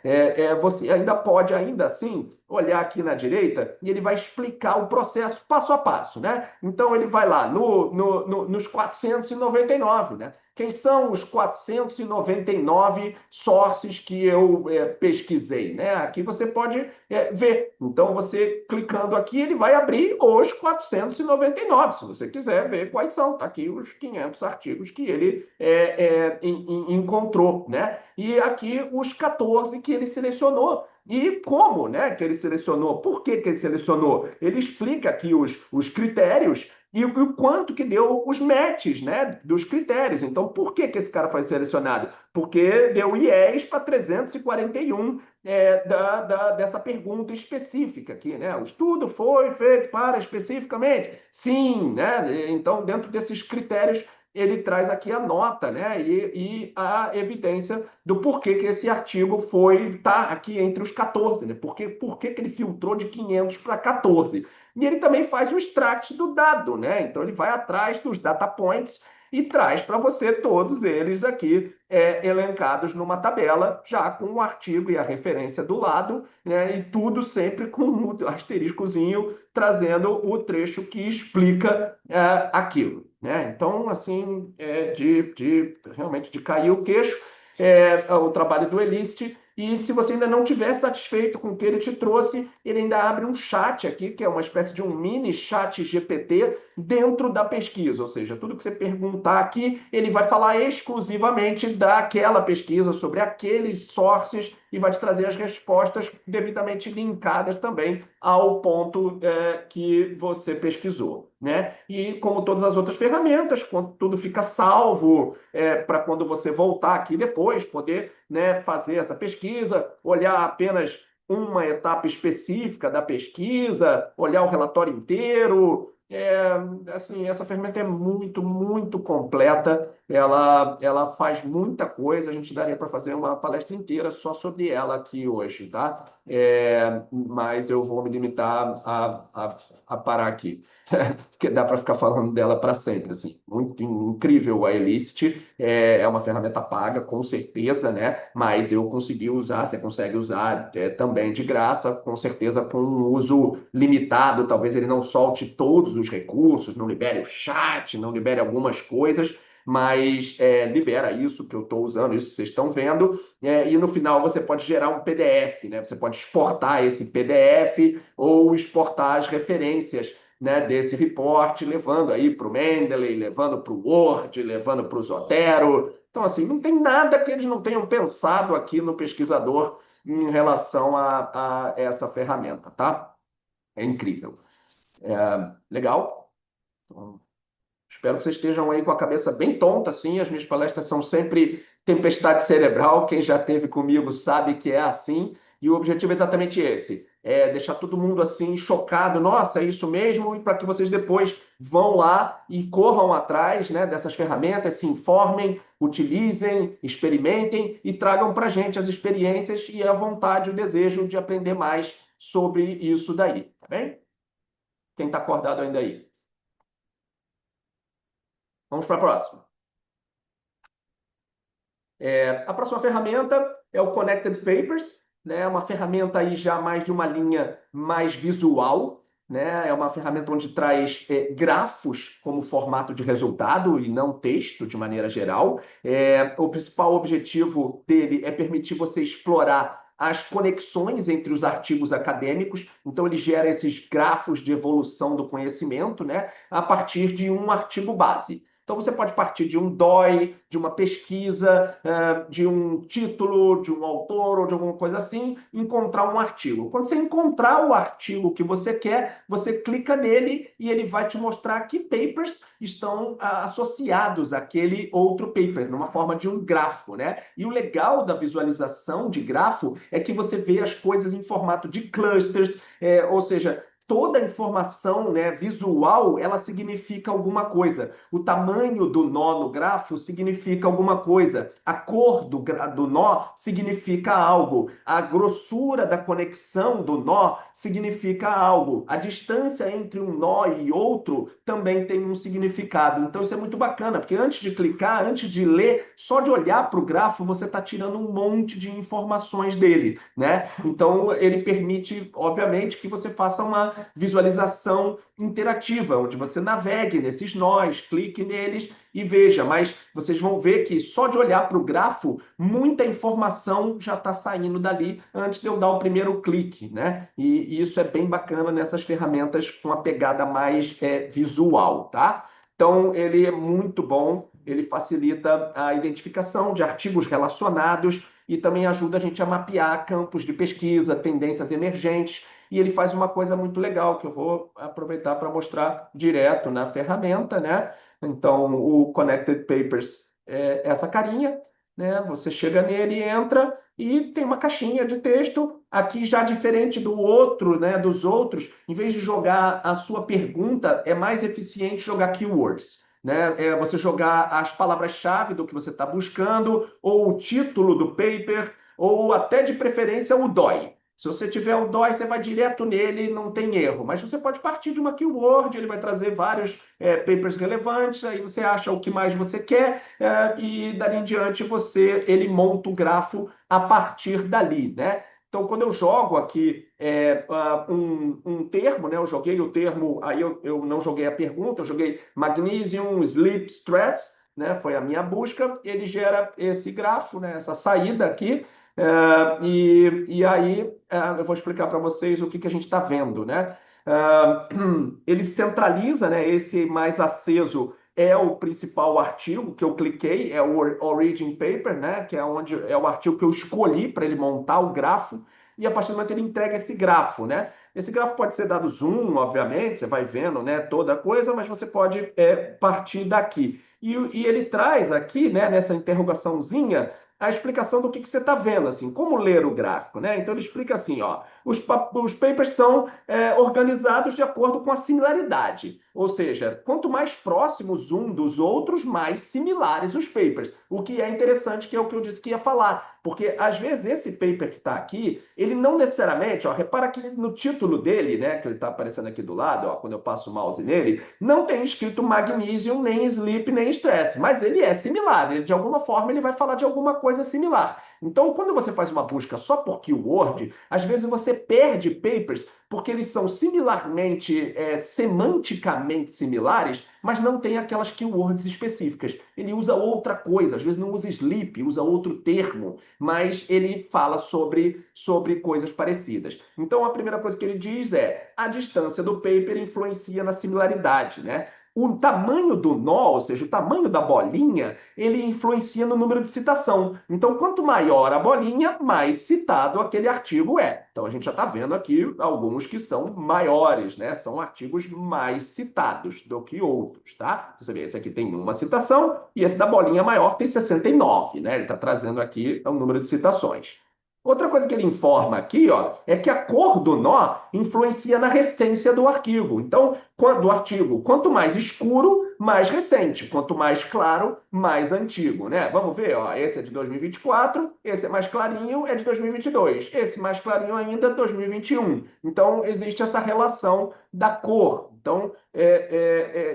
você ainda pode, ainda assim, olhar aqui na direita e ele vai explicar o processo passo a passo, né? Então, ele vai lá nos 499, né? Quem são os 499 sources que eu pesquisei, né? Aqui você pode ver. Então, você clicando aqui, ele vai abrir os 499, se você quiser ver quais são. Está aqui os 500 artigos que ele encontrou, né? E aqui os 14 que ele selecionou. E como, né, que ele selecionou? Por que ele selecionou? Ele explica aqui os critérios e o quanto que deu os matches, né, dos critérios. Então, por que esse cara foi selecionado? Porque deu IES para 341 dessa pergunta específica aqui, né? O estudo foi feito para especificamente? Sim, né? Então, dentro desses critérios, ele traz aqui a nota, né? E a evidência do porquê que esse artigo tá aqui entre os 14, né? Por que ele filtrou de 500 para 14? E ele também faz o extract do dado, né? Então ele vai atrás dos data points e traz para você todos eles aqui elencados numa tabela, já com o artigo e a referência do lado, né? E tudo sempre com um asteriscozinho trazendo o trecho que explica aquilo, né? Então, assim, realmente de cair o queixo, o trabalho do Elicit. E se você ainda não estiver satisfeito com o que ele te trouxe, ele ainda abre um chat aqui, que é uma espécie de um mini chat GPT dentro da pesquisa. Ou seja, tudo que você perguntar aqui, ele vai falar exclusivamente daquela pesquisa, sobre aqueles sources, e vai te trazer as respostas devidamente linkadas também ao ponto que você pesquisou, né? E como todas as outras ferramentas, tudo fica salvo para quando você voltar aqui depois, poder, né, fazer essa pesquisa, olhar apenas uma etapa específica da pesquisa, olhar o relatório inteiro. Assim, essa ferramenta é muito, muito completa. Ela faz muita coisa. A gente daria para fazer uma palestra inteira só sobre ela aqui hoje, tá? Mas eu vou me limitar a parar aqui. Porque dá para ficar falando dela para sempre, assim. Muito incrível a Elicit, é uma ferramenta paga, com certeza, né? Mas eu consegui usar, você consegue usar também de graça, com certeza com um uso limitado, talvez ele não solte todos os recursos, não libere o chat, não libere algumas coisas, mas libera isso que eu estou usando, isso que vocês estão vendo, e no final você pode gerar um PDF, né? Você pode exportar esse PDF ou exportar as referências, né, desse report, levando aí para o Mendeley, levando para o Word, levando para o Zotero. Então, assim, não tem nada que eles não tenham pensado aqui no pesquisador em relação a essa ferramenta, tá? É incrível. Legal? Então, espero que vocês estejam aí com a cabeça bem tonta, assim. As minhas palestras são sempre tempestade cerebral. Quem já esteve comigo sabe que é assim. E o objetivo é exatamente esse: deixar todo mundo assim chocado. Nossa, é isso mesmo? E para que vocês depois vão lá e corram atrás, né, dessas ferramentas, se informem, utilizem, experimentem e tragam para a gente as experiências e a vontade, o desejo de aprender mais sobre isso daí, tá bem? Quem está acordado ainda aí? Vamos para a próxima. A próxima ferramenta é o Connected Papers, né? Uma ferramenta aí já mais de uma linha mais visual, né? É uma ferramenta onde traz grafos como formato de resultado e não texto de maneira geral. O principal objetivo dele é permitir você explorar as conexões entre os artigos acadêmicos. Então, ele gera esses grafos de evolução do conhecimento, né, a partir de um artigo base. Então você pode partir de um DOI, de uma pesquisa, de um título, de um autor ou de alguma coisa assim, encontrar um artigo. Quando você encontrar o artigo que você quer, você clica nele e ele vai te mostrar que papers estão associados àquele outro paper, numa forma de um grafo, né? E o legal da visualização de grafo é que você vê as coisas em formato de clusters, ou seja, toda informação, né, visual, ela significa alguma coisa. O tamanho do nó no grafo significa alguma coisa. A cor do nó significa algo. A grossura da conexão do nó significa algo. A distância entre um nó e outro também tem um significado. Então isso é muito bacana, porque antes de clicar, antes de ler, só de olhar para o grafo, você está tirando um monte de informações dele, né? Então ele permite, obviamente, que você faça uma visualização interativa, onde você navegue nesses nós, clique neles e veja. Mas vocês vão ver que só de olhar para o grafo, muita informação já está saindo dali antes de eu dar o primeiro clique, né? E isso é bem bacana nessas ferramentas com a pegada mais visual, tá? Então, ele é muito bom, ele facilita a identificação de artigos relacionados e também ajuda a gente a mapear campos de pesquisa, tendências emergentes, e ele faz uma coisa muito legal, que eu vou aproveitar para mostrar direto na ferramenta, né? Então, o Connected Papers é essa carinha, né? Você chega nele, entra e tem uma caixinha de texto. Aqui já diferente do outro, né? Dos outros, em vez de jogar a sua pergunta, é mais eficiente jogar keywords. Né? Você jogar as palavras-chave do que você está buscando, ou o título do paper, ou até de preferência o DOI. Se você tiver o DOI, você vai direto nele, não tem erro. Mas você pode partir de uma keyword, ele vai trazer vários papers relevantes, aí você acha o que mais você quer, e dali em diante ele monta o grafo a partir dali, né? Então, quando eu jogo aqui um termo, né? Eu joguei o termo, aí eu não joguei a pergunta, eu joguei Magnesium Sleep Stress, né? Foi a minha busca, ele gera esse grafo, né? Essa saída aqui, e aí eu vou explicar para vocês o que a gente está vendo, né? Ele centraliza, né? Esse mais aceso é o principal artigo que eu cliquei, é o Origin Paper, né? Que é onde é o artigo que eu escolhi para ele montar o grafo. E a partir do momento ele entrega esse grafo, né? Esse grafo pode ser dado zoom, obviamente, você vai vendo, né, toda a coisa, mas você pode partir daqui. E ele traz aqui, né, nessa interrogaçãozinha, a explicação do que você está vendo, assim, como ler o gráfico, né? Então ele explica assim, ó, os papers são organizados de acordo com a similaridade, ou seja, quanto mais próximos um dos outros, mais similares os papers, o que é interessante, que é o que eu disse que ia falar, porque às vezes esse paper que está aqui, ele não necessariamente, ó, repara que no título dele, né, que ele está aparecendo aqui do lado, ó, quando eu passo o mouse nele, não tem escrito magnesium, nem sleep, nem stress, mas ele é similar, ele, de alguma forma ele vai falar de alguma coisa similar. Então, quando você faz uma busca só por keyword, às vezes você perde papers porque eles são similarmente, semanticamente similares, mas não tem aquelas keywords específicas. Ele usa outra coisa, às vezes não usa sleep, usa outro termo, mas ele fala sobre coisas parecidas. Então, a primeira coisa que ele diz é: a distância do paper influencia na similaridade, né? O tamanho do nó, ou seja, o tamanho da bolinha, ele influencia no número de citação. Então, quanto maior a bolinha, mais citado aquele artigo é. Então, a gente já está vendo aqui alguns que são maiores, né? São artigos mais citados do que outros, tá? Você vê, esse aqui tem uma citação e esse da bolinha maior tem 69, né? Ele está trazendo aqui o número de citações. Outra coisa que ele informa aqui, ó, é que a cor do nó influencia na recência do arquivo. Então, do artigo, quanto mais escuro, mais recente. Quanto mais claro, mais antigo, né? Vamos ver, ó, esse é de 2024, esse é mais clarinho, é de 2022. Esse mais clarinho ainda, 2021. Então, existe essa relação da cor. Então,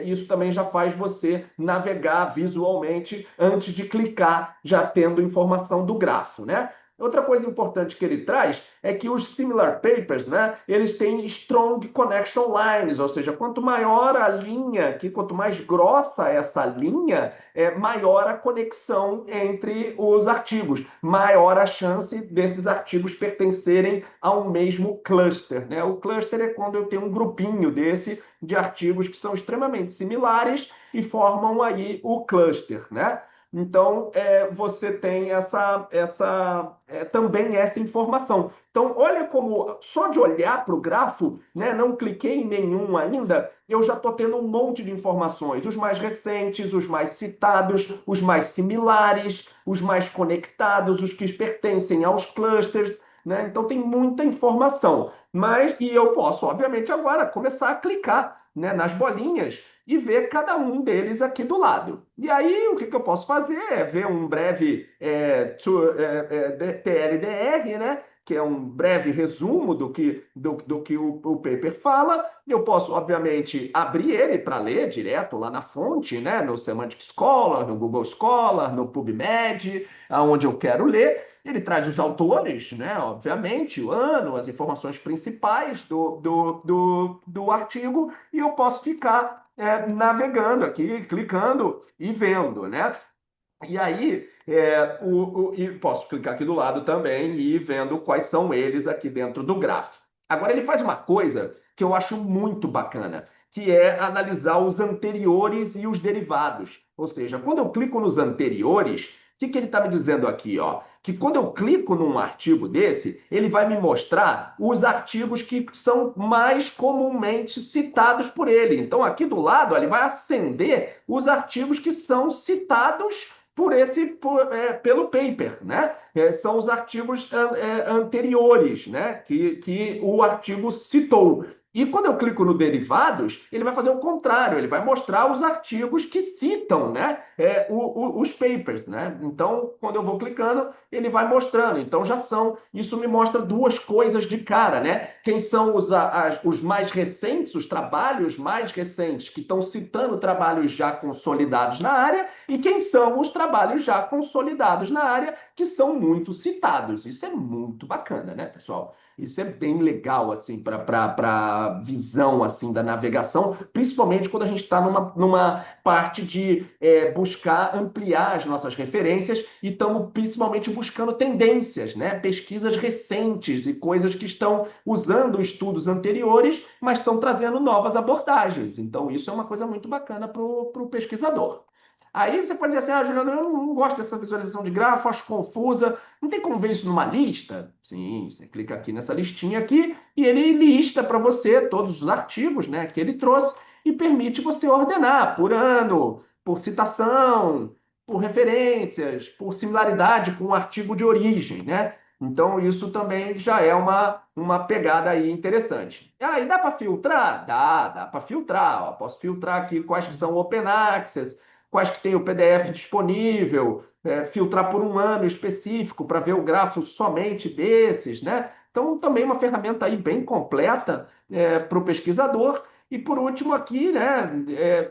isso também já faz você navegar visualmente antes de clicar, já tendo informação do grafo, né? Outra coisa importante que ele traz é que os similar papers, né, eles têm strong connection lines, ou seja, quanto maior a linha, quanto mais grossa essa linha, maior a conexão entre os artigos, maior a chance desses artigos pertencerem ao mesmo cluster, né? O cluster é quando eu tenho um grupinho desse de artigos que são extremamente similares e formam aí o cluster, né? Então, você tem também essa informação. Então, olha como, só de olhar para o grafo, né, não cliquei em nenhum ainda, eu já estou tendo um monte de informações. Os mais recentes, os mais citados, os mais similares, os mais conectados, os que pertencem aos clusters, né? Então, tem muita informação. E eu posso, obviamente, agora começar a clicar, né, nas bolinhas e ver cada um deles aqui do lado. E aí, o que eu posso fazer é ver um breve TLDR, né? Que é um breve resumo do que o paper fala. Eu posso, obviamente, abrir ele para ler direto lá na fonte, né? No Semantic Scholar, no Google Scholar, no PubMed, aonde eu quero ler. Ele traz os autores, né? Obviamente, o ano, as informações principais do artigo, e eu posso ficar navegando aqui, clicando e vendo, né? E aí, e posso clicar aqui do lado também e ir vendo quais são eles aqui dentro do gráfico. Agora, ele faz uma coisa que eu acho muito bacana, que é analisar os anteriores e os derivados. Ou seja, quando eu clico nos anteriores, o que ele está me dizendo aqui? Ó? Que quando eu clico num artigo desse, ele vai me mostrar os artigos que são mais comumente citados por ele. Então, aqui do lado, ó, ele vai acender os artigos que são citados pelo paper, né? São os artigos anteriores, né? Que o artigo citou. E quando eu clico no derivados, ele vai fazer o contrário, ele vai mostrar os artigos que citam, né? Os papers, né? Então, quando eu vou clicando, ele vai mostrando. Então, isso me mostra duas coisas de cara, né? Quem são os mais recentes, os trabalhos mais recentes, que estão citando trabalhos já consolidados na área, e quem são os trabalhos já consolidados na área, que são muito citados. Isso é muito bacana, né, pessoal? Isso é bem legal, assim, para visão, assim, da navegação, principalmente quando a gente está numa parte de buscar ampliar as nossas referências e estamos principalmente buscando tendências, né? Pesquisas recentes e coisas que estão usando estudos anteriores, mas estão trazendo novas abordagens. Então, isso é uma coisa muito bacana para o pesquisador. Aí você pode dizer assim, Juliano, eu não gosto dessa visualização de grafo, acho confusa. Não tem como ver isso numa lista? Sim, você clica aqui nessa listinha aqui e ele lista para você todos os artigos, né, que ele trouxe e permite você ordenar por ano, por citação, por referências, por similaridade com o artigo de origem, né? Então, isso também já é uma pegada aí interessante. E dá para filtrar? Dá para filtrar. Ó. Posso filtrar aqui quais que são open access, quais que tem o PDF disponível, filtrar por um ano específico para ver o grafo somente desses, né? Então, também uma ferramenta aí bem completa para o pesquisador. E por último aqui, né,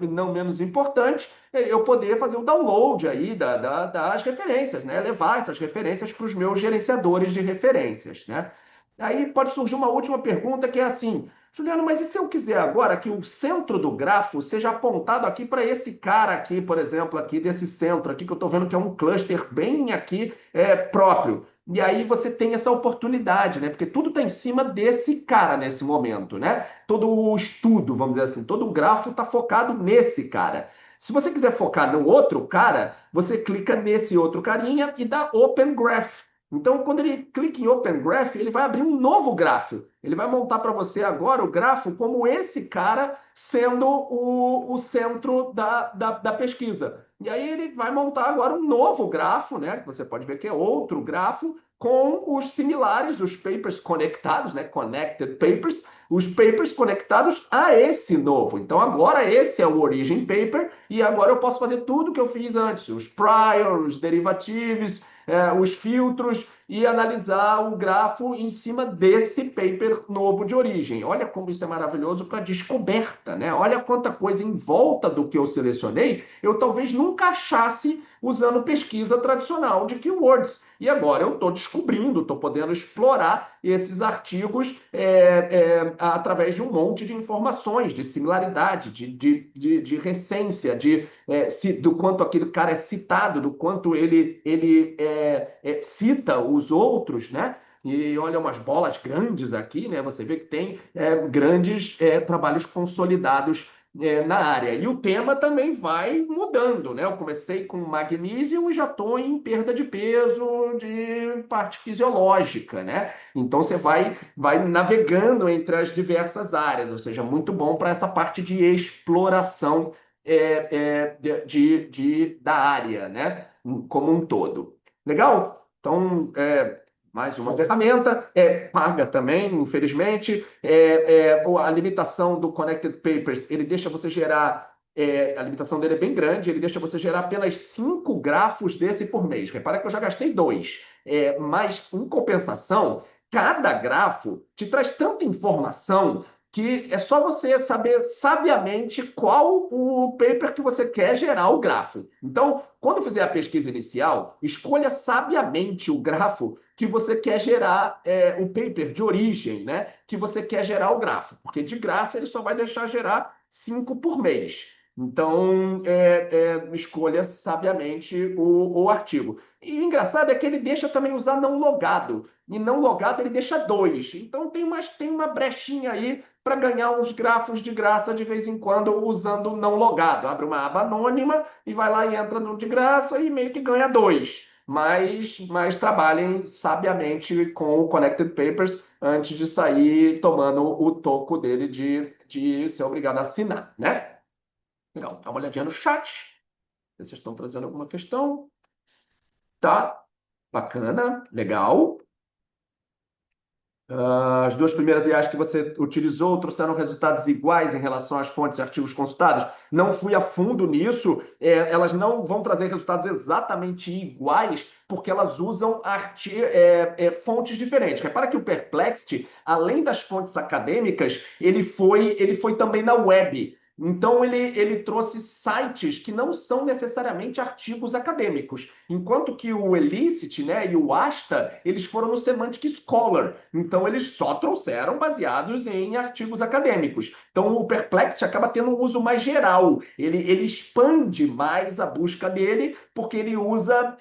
não menos importante, eu poder fazer o download aí das referências, né? Levar essas referências para os meus gerenciadores de referências, né? Aí pode surgir uma última pergunta que é assim, Juliano, mas e se eu quiser agora que o centro do grafo seja apontado aqui para esse cara aqui, por exemplo, aqui desse centro aqui, que eu estou vendo que é um cluster bem aqui próprio. E aí você tem essa oportunidade, né? Porque tudo está em cima desse cara nesse momento, né? Todo o estudo, vamos dizer assim, todo o grafo está focado nesse cara. Se você quiser focar no outro cara, você clica nesse outro carinha e dá Open Graph. Então, quando ele clica em Open Graph, ele vai abrir um novo grafo. Ele vai montar para você agora o grafo como esse cara sendo o centro da pesquisa. E aí ele vai montar agora um novo grafo, né? Que você pode ver que é outro grafo, com os similares, os papers conectados, né? Connected papers, os papers conectados a esse novo. Então, agora esse é o origin paper, e agora eu posso fazer tudo que eu fiz antes: os prior, os derivativos, os filtros, e analisar o grafo em cima desse paper novo de origem. Olha como isso é maravilhoso para descoberta, né? Olha quanta coisa em volta do que eu selecionei, eu talvez nunca achasse usando pesquisa tradicional de keywords. E agora eu estou descobrindo, estou podendo explorar esses artigos através de um monte de informações, de similaridade, de recência, do quanto aquele cara é citado, do quanto ele cita os outros, né? E olha umas bolas grandes aqui, né? Você vê que tem grandes trabalhos consolidados na área. E o tema também vai mudando, né? Eu comecei com magnésio e já estou em perda de peso de parte fisiológica, né? Então você vai navegando entre as diversas áreas, ou seja, muito bom para essa parte de exploração da área, né? Como um todo. Legal? Então, mais uma ferramenta, paga também, infelizmente. A limitação do Connected Papers, ele deixa você gerar, a limitação dele é bem grande, ele deixa você gerar apenas 5 grafos desse por mês. Repara que eu já gastei 2. Mas, em compensação, cada grafo te traz tanta informação que é só você saber sabiamente qual o paper que você quer gerar o grafo. Então, quando fizer a pesquisa inicial, escolha sabiamente o grafo que você quer gerar, o paper de origem, né? Que você quer gerar o grafo, porque de graça ele só vai deixar gerar 5 por mês. Então, escolha sabiamente o artigo. E o engraçado é que ele deixa também usar não logado. E não logado ele deixa 2. Então, tem uma brechinha aí para ganhar uns grafos de graça de vez em quando usando o não logado. Abre uma aba anônima e vai lá e entra no de graça e meio que ganha 2. Mas trabalhem sabiamente com o Connected Papers antes de sair tomando o toco dele de ser obrigado a assinar, né? Legal, dá uma olhadinha no chat. Se vocês estão trazendo alguma questão. Tá, bacana, legal. As duas primeiras IAs que você utilizou trouxeram resultados iguais em relação às fontes e artigos consultados? Não fui a fundo nisso. Elas não vão trazer resultados exatamente iguais, porque elas usam fontes diferentes. Repara que o Perplexity, além das fontes acadêmicas, ele foi também na web. Então, ele trouxe sites que não são necessariamente artigos acadêmicos, enquanto que o Elicit, né, e o Asta, eles foram no Semantic Scholar. Então, eles só trouxeram baseados em artigos acadêmicos. Então, o Perplexity acaba tendo um uso mais geral. Ele expande mais a busca dele, porque ele usa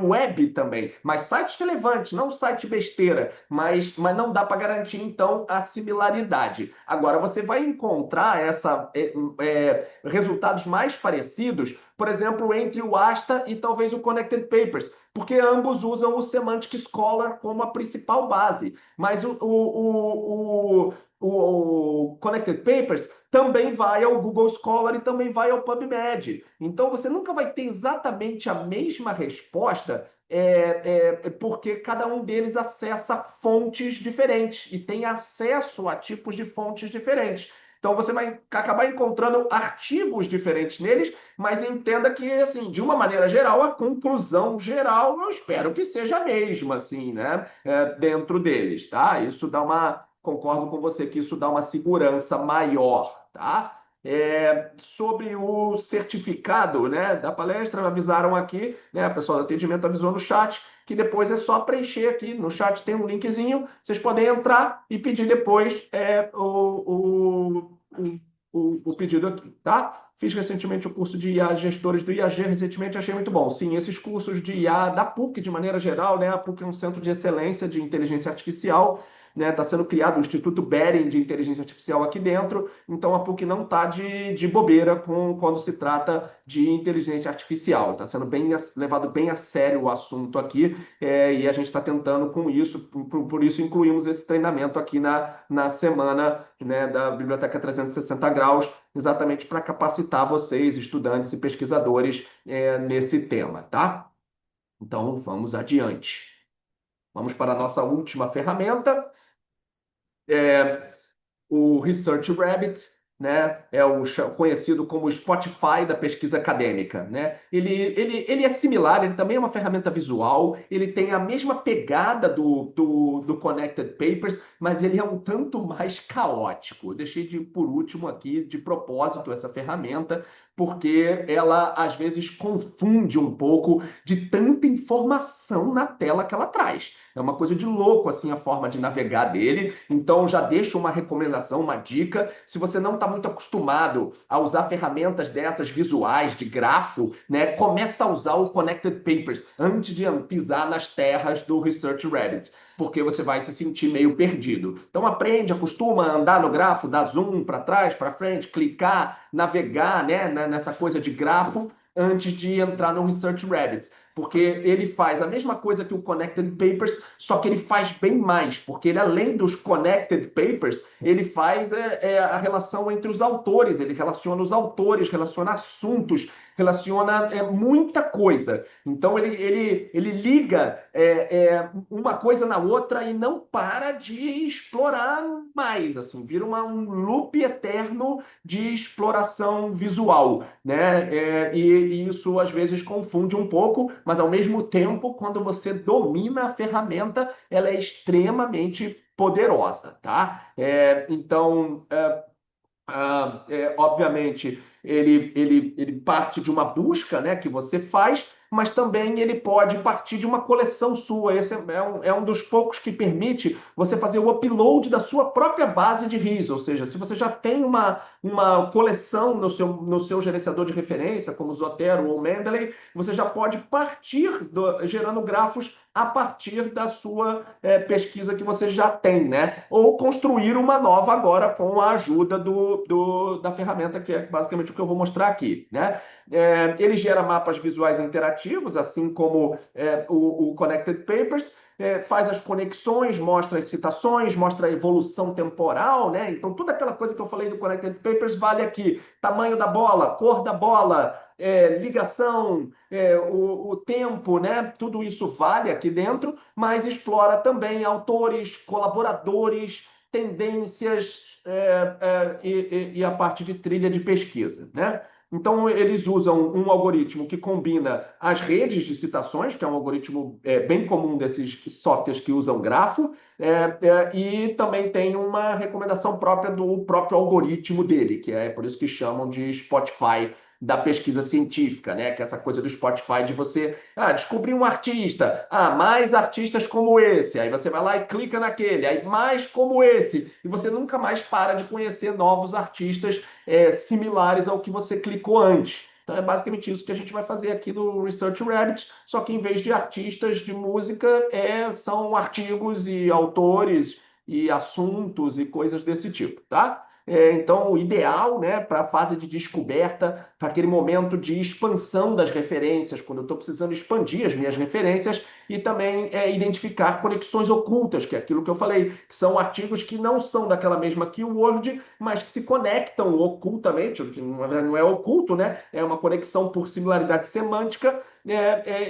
web também. Mas sites relevantes, não site besteira. Mas não dá para garantir, então, a similaridade. Agora, você vai encontrar resultados mais parecidos, por exemplo, entre o Asta e talvez o Connected Papers, porque ambos usam o Semantic Scholar como a principal base. Mas o Connected Papers também vai ao Google Scholar e também vai ao PubMed. Então, você nunca vai ter exatamente a mesma resposta, porque cada um deles acessa fontes diferentes e tem acesso a tipos de fontes diferentes. Então, você vai acabar encontrando artigos diferentes neles, mas entenda que, assim, de uma maneira geral, a conclusão geral, eu espero que seja a mesma, assim, né? Dentro deles, tá? Concordo com você que isso dá uma segurança maior, tá? Sobre o certificado, né, da palestra, avisaram aqui, né, a pessoa do atendimento avisou no chat que depois é só preencher aqui. No chat tem um linkzinho, vocês podem entrar e pedir depois o pedido aqui, tá? Fiz recentemente o curso de IA Gestores do IAG, recentemente achei muito bom. Sim, esses cursos de IA da PUC, de maneira geral, né? A PUC é um centro de excelência de inteligência artificial, né? Está sendo criado o Instituto Bering de Inteligência Artificial aqui dentro, então a PUC não está de bobeira quando se trata de inteligência artificial. Está sendo levado bem a sério o assunto aqui, e a gente está tentando com isso, por isso incluímos esse treinamento aqui na semana, né, da Biblioteca 360 Graus, exatamente para capacitar vocês, estudantes e pesquisadores, nesse tema, tá? Então, vamos adiante. Vamos para a nossa última ferramenta, o Research Rabbit, né? É o conhecido como Spotify da pesquisa acadêmica, né? Ele é similar, ele também é uma ferramenta visual, ele tem a mesma pegada do Connected Papers, mas ele é um tanto mais caótico. Eu deixei por último aqui, de propósito, essa ferramenta, porque ela às vezes confunde um pouco de tanta informação na tela que ela traz. É uma coisa de louco assim a forma de navegar dele. Então já deixo uma recomendação, uma dica. Se você não está muito acostumado a usar ferramentas dessas visuais de grafo, né, começa a usar o Connected Papers antes de pisar nas terras do Research Reddit, porque você vai se sentir meio perdido. Então aprende, acostuma a andar no grafo, dar zoom para trás, para frente, clicar, navegar, né, nessa coisa de grafo antes de entrar no Research Rabbit, porque ele faz a mesma coisa que o Connected Papers, só que ele faz bem mais, porque ele, além dos Connected Papers, ele faz a relação entre os autores, ele relaciona os autores, relaciona assuntos, relaciona muita coisa. Então ele liga uma coisa na outra e não para de explorar mais, assim, vira um loop eterno de exploração visual, né? E isso às vezes confunde um pouco, mas ao mesmo tempo, quando você domina a ferramenta, ela é extremamente poderosa, tá? Então, obviamente, ele parte de uma busca, né, que você faz, mas também ele pode partir de uma coleção sua. Esse é um dos poucos que permite você fazer o upload da sua própria base de RIS, ou seja, se você já tem uma coleção no seu gerenciador de referência, como Zotero ou Mendeley, você já pode partir gerando grafos a partir da sua pesquisa que você já tem, né? Ou construir uma nova agora com a ajuda da ferramenta, que é basicamente o que eu vou mostrar aqui, né? Ele gera mapas visuais interativos, assim como o Connected Papers, faz as conexões, mostra as citações, mostra a evolução temporal, né? Então, toda aquela coisa que eu falei do Connected Papers vale aqui. Tamanho da bola, cor da bola, ligação, o tempo, né? Tudo isso vale aqui dentro, mas explora também autores, colaboradores, tendências e a parte de trilha de pesquisa, né? Então, eles usam um algoritmo que combina as redes de citações, que é um algoritmo bem comum desses softwares que usam grafo, e também tem uma recomendação própria do próprio algoritmo dele, que é por isso que chamam de Spotify da pesquisa científica, né? Que é essa coisa do Spotify de você descobrir um artista, mais artistas como esse, aí você vai lá e clica naquele, aí mais como esse, e você nunca mais para de conhecer novos artistas similares ao que você clicou antes. Então é basicamente isso que a gente vai fazer aqui no Research Rabbit, só que em vez de artistas de música, são artigos e autores e assuntos e coisas desse tipo, tá? Então, o ideal, né, para a fase de descoberta, para aquele momento de expansão das referências, quando eu estou precisando expandir as minhas referências, e também identificar conexões ocultas, que é aquilo que eu falei, que são artigos que não são daquela mesma keyword, mas que se conectam ocultamente, na verdade não é oculto, né? É uma conexão por similaridade semântica,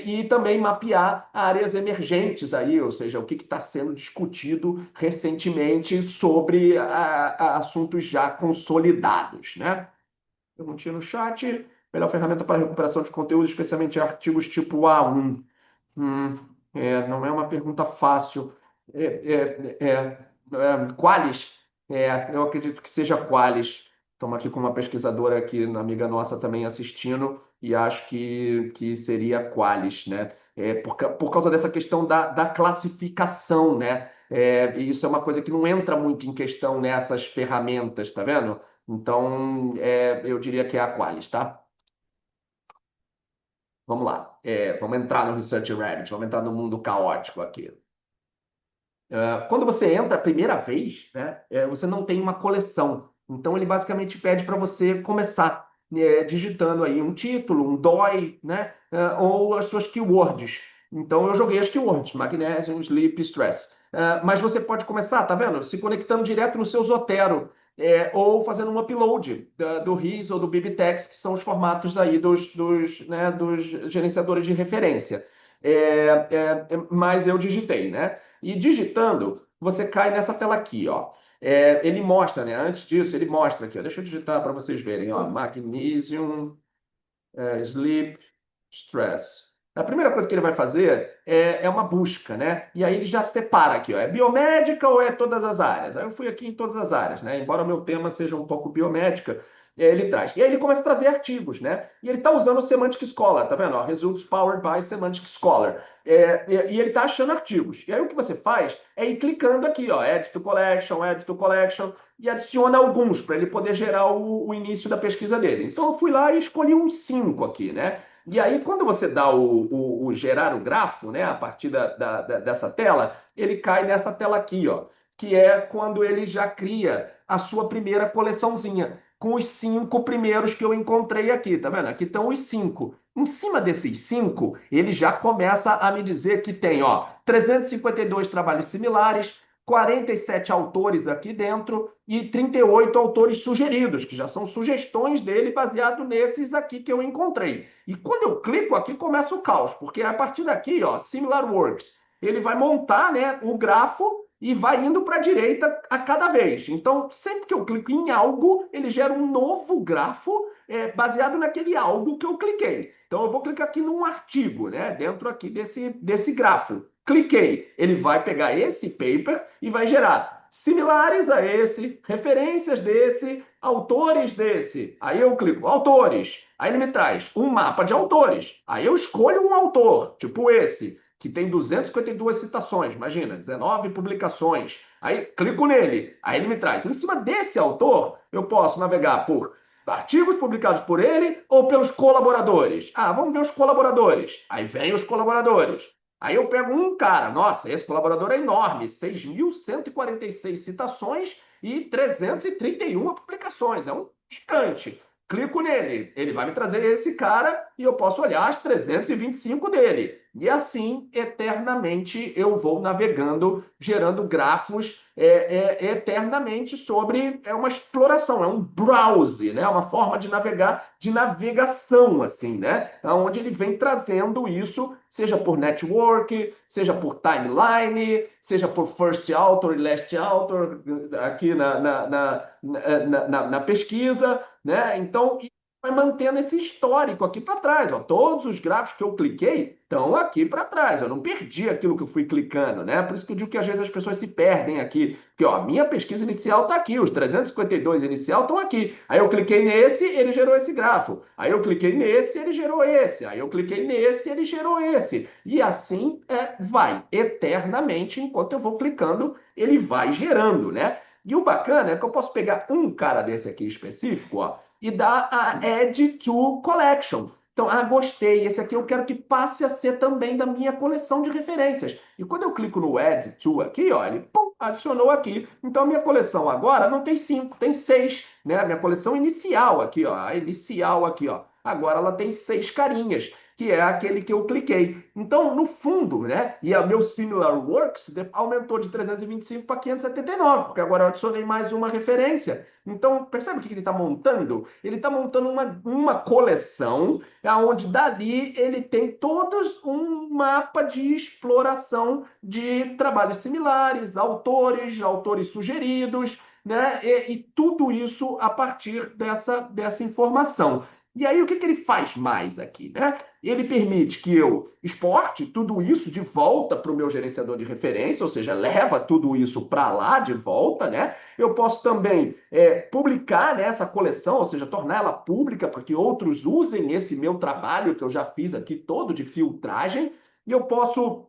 e também mapear áreas emergentes aí, ou seja, o que está sendo discutido recentemente sobre assuntos já consolidados, né? Perguntinha no chat. Melhor ferramenta para recuperação de conteúdo, especialmente artigos tipo A1. Não é uma pergunta fácil. Qualis? Eu acredito que seja Qualis. Estamos aqui com uma pesquisadora aqui, uma amiga nossa também assistindo, e acho que seria Qualis, né? Por causa dessa questão da classificação, né? E isso é uma coisa que não entra muito em questão nessas ferramentas, tá vendo? Então, eu diria que é a Qualis, tá? Vamos lá. Vamos entrar no Research Rabbit, vamos entrar no mundo caótico aqui. Quando você entra a primeira vez, né, você não tem uma coleção. Então, ele basicamente pede para você começar digitando aí um título, um DOI, né, ou as suas keywords. Então, eu joguei as keywords, magnesium, sleep, stress. Mas você pode começar, tá vendo? Se conectando direto no seu Zotero, ou fazendo um upload do RIS ou do BibTeX, que são os formatos aí dos gerenciadores de referência. Mas eu digitei, né? E digitando, você cai nessa tela aqui, ó. Ele mostra, né? Antes disso, ele mostra aqui, ó. Deixa eu digitar para vocês verem, ó. Magnesium, sleep, stress. A primeira coisa que ele vai fazer é uma busca, né? E aí ele já separa aqui, ó. É biomédica ou é todas as áreas? Aí eu fui aqui em todas as áreas, né? Embora o meu tema seja um pouco biomédica, ele traz. E aí ele começa a trazer artigos, né? E ele está usando o Semantic Scholar, tá vendo? Ó, Results Powered by Semantic Scholar. E ele está achando artigos. E aí o que você faz é ir clicando aqui, ó, Add to Collection, e adiciona alguns para ele poder gerar o início da pesquisa dele. Então eu fui lá e escolhi uns 5 aqui, né? E aí, quando você dá o gerar o grafo, né, a partir dessa tela, ele cai nessa tela aqui, ó, que é quando ele já cria a sua primeira coleçãozinha, com os 5 primeiros que eu encontrei aqui, tá vendo? Aqui estão os 5. Em cima desses 5, ele já começa a me dizer que tem, ó, 352 trabalhos similares, 47 autores aqui dentro e 38 autores sugeridos, que já são sugestões dele baseado nesses aqui que eu encontrei. E quando eu clico aqui, começa o caos, porque a partir daqui, ó, Similar Works, ele vai montar, né, o grafo e vai indo para a direita a cada vez. Então, sempre que eu clico em algo, ele gera um novo grafo baseado naquele algo que eu cliquei. Então, eu vou clicar aqui num artigo, né, dentro aqui desse grafo. Cliquei, ele vai pegar esse paper e vai gerar similares a esse, referências desse, autores desse. Aí eu clico, autores. Aí ele me traz um mapa de autores. Aí eu escolho um autor, tipo esse, que tem 252 citações, imagina, 19 publicações. Aí clico nele, aí ele me traz. Em cima desse autor, eu posso navegar por artigos publicados por ele ou pelos colaboradores. Ah, vamos ver os colaboradores. Aí vem os colaboradores. Aí eu pego um cara, nossa, esse colaborador é enorme, 6.146 citações e 331 publicações, é um gigante. Clico nele, ele vai me trazer esse cara e eu posso olhar as 325 dele. E assim, eternamente, eu vou navegando, gerando grafos eternamente sobre uma exploração, é um browse, né? Uma forma de navegar, de navegação, assim, né? Onde ele vem trazendo isso, seja por network, seja por timeline, seja por first author e last author, aqui na pesquisa, né? Então, vai mantendo esse histórico aqui para trás. Ó. Todos os gráficos que eu cliquei estão aqui para trás. Eu não perdi aquilo que eu fui clicando, né? Por isso que eu digo que às vezes as pessoas se perdem aqui. Porque ó, a minha pesquisa inicial está aqui, os 352 inicial estão aqui. Aí eu cliquei nesse, ele gerou esse grafo. Aí eu cliquei nesse, ele gerou esse. Aí eu cliquei nesse, ele gerou esse. E assim vai eternamente, enquanto eu vou clicando, ele vai gerando, né? E o bacana é que eu posso pegar um cara desse aqui específico, ó, e dar a Add to Collection. Então, gostei, esse aqui eu quero que passe a ser também da minha coleção de referências. E quando eu clico no Add to aqui, ó, ele pum, adicionou aqui. Então, a minha coleção agora não tem 5, tem 6, né? A minha coleção inicial aqui, ó, a inicial aqui, ó. Agora ela tem 6 carinhas, que é aquele que eu cliquei. Então, no fundo, né? E o meu Similar Works aumentou de 325 para 579, porque agora eu adicionei mais uma referência. Então, percebe o que ele está montando? Ele está montando uma coleção, onde dali ele tem todos um mapa de exploração de trabalhos similares, autores sugeridos, né? E tudo isso a partir dessa informação. E aí, o que ele faz mais aqui, né? Ele permite que eu exporte tudo isso de volta para o meu gerenciador de referência, ou seja, leva tudo isso para lá de volta, né? Eu posso também publicar nessa coleção, ou seja, tornar ela pública para que outros usem esse meu trabalho que eu já fiz aqui todo de filtragem. E eu posso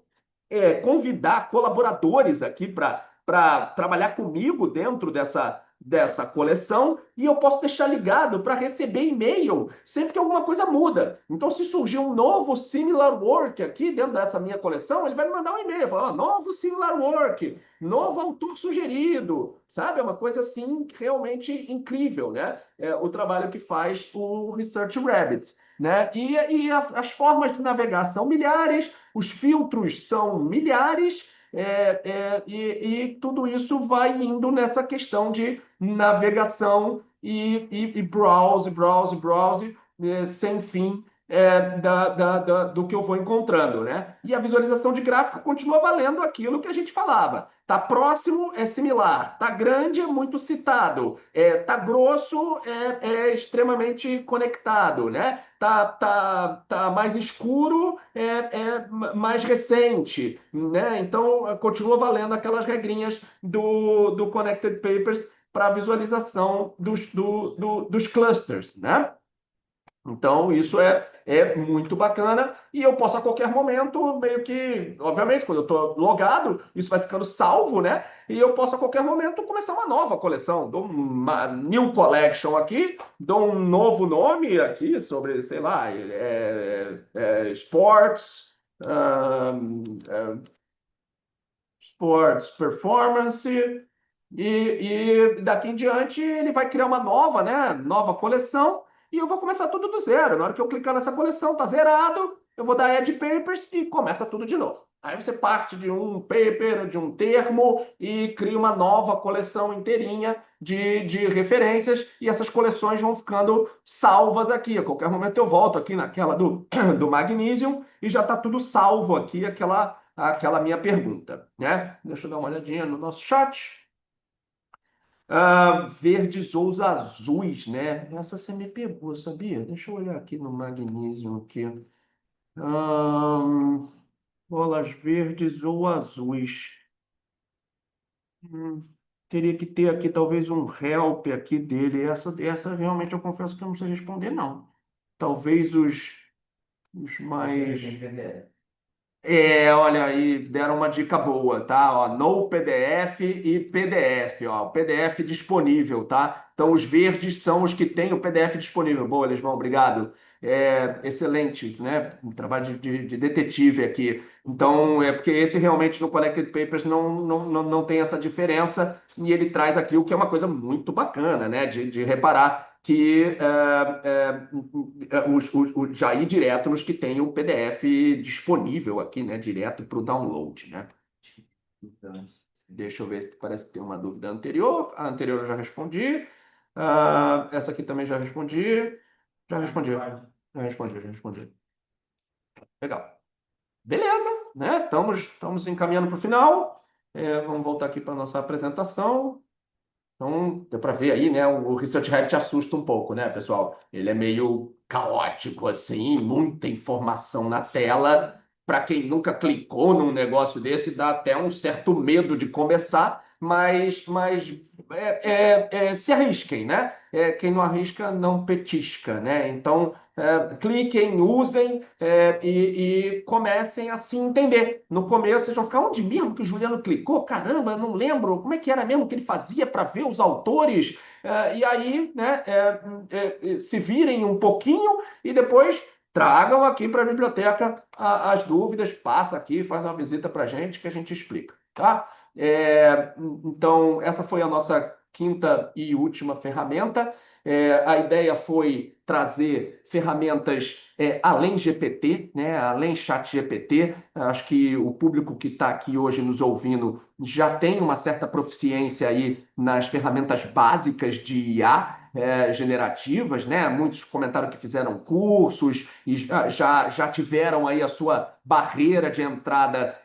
convidar colaboradores aqui para trabalhar comigo dentro dessa coleção e eu posso deixar ligado para receber e-mail sempre que alguma coisa muda. Então, se surgir um novo similar work aqui dentro dessa minha coleção, ele vai me mandar um e-mail, falar, oh, novo similar work, novo autor sugerido, sabe? É uma coisa assim realmente incrível, né? O trabalho que faz o Research Rabbit. Né? E as formas de navegar são milhares, os filtros são milhares, e tudo isso vai indo nessa questão de navegação e browse, sem fim do que eu vou encontrando, né? E a visualização de gráfico continua valendo aquilo que a gente falava. Tá próximo é similar, tá grande é muito citado, tá grosso é extremamente conectado, né? Tá mais escuro é mais recente, né? Então continua valendo aquelas regrinhas do Connected Papers para visualização dos clusters, né? Então, isso é muito bacana e eu posso a qualquer momento, meio que, obviamente, quando eu estou logado, isso vai ficando salvo, né? E eu posso a qualquer momento começar uma nova coleção. Dou uma new collection aqui, dou um novo nome aqui sobre, sei lá, sports, sports performance, e daqui em diante ele vai criar uma nova, né? Nova coleção, e eu vou começar tudo do zero. Na hora que eu clicar nessa coleção, tá zerado, eu vou dar Add Papers e começa tudo de novo. Aí você parte de um paper, de um termo e cria uma nova coleção inteirinha de referências, e essas coleções vão ficando salvas aqui. A qualquer momento eu volto aqui naquela do Magnesium e já está tudo salvo aqui, aquela minha pergunta, né? Deixa eu dar uma olhadinha no nosso chat. Verdes ou os azuis, né? Essa você me pegou, sabia? Deixa eu olhar aqui no magnésio aqui. Bolas verdes ou azuis. Hum, teria que ter aqui talvez um help aqui dele. Essa realmente eu confesso que eu não sei responder, não. Talvez os mais. Olha aí, deram uma dica boa, tá? Ó, no PDF e PDF, ó, o PDF disponível, tá? Então, os verdes são os que têm o PDF disponível. Boa, Lismão, obrigado. Excelente, né? Um trabalho de detetive aqui. Então, é porque esse realmente no Collected Papers não tem essa diferença, e ele traz aqui o que é uma coisa muito bacana, né? De reparar que já ir direto nos que tem o PDF disponível aqui, né? Direto para o download, né? Então, deixa eu ver, parece que tem uma dúvida anterior. A anterior eu já respondi. Essa aqui também já respondi. Já respondi. Já respondi. Legal. Beleza, né? Estamos encaminhando para o final. Vamos voltar aqui para a nossa apresentação. Então, deu para ver aí, né? O Research Rabbit assusta um pouco, né, pessoal? Ele é meio caótico, assim, muita informação na tela. Para quem nunca clicou num negócio desse, dá até um certo medo de começar, mas se arrisquem, né? Quem não arrisca, não petisca, né? Então, cliquem, usem e comecem a se entender. No começo, vocês vão ficar, onde mesmo que o Juliano clicou? Caramba, eu não lembro. Como é que era mesmo que ele fazia para ver os autores? E aí, né, se virem um pouquinho e depois tragam aqui para a biblioteca as dúvidas, passa aqui, faz uma visita para a gente que a gente explica, tá? Então, essa foi a nossa quinta e última ferramenta. A ideia foi trazer ferramentas além GPT, né, além chat GPT. Acho que o público que está aqui hoje nos ouvindo já tem uma certa proficiência aí nas ferramentas básicas de IA generativas, né? Muitos comentaram que fizeram cursos e já tiveram aí a sua barreira de entrada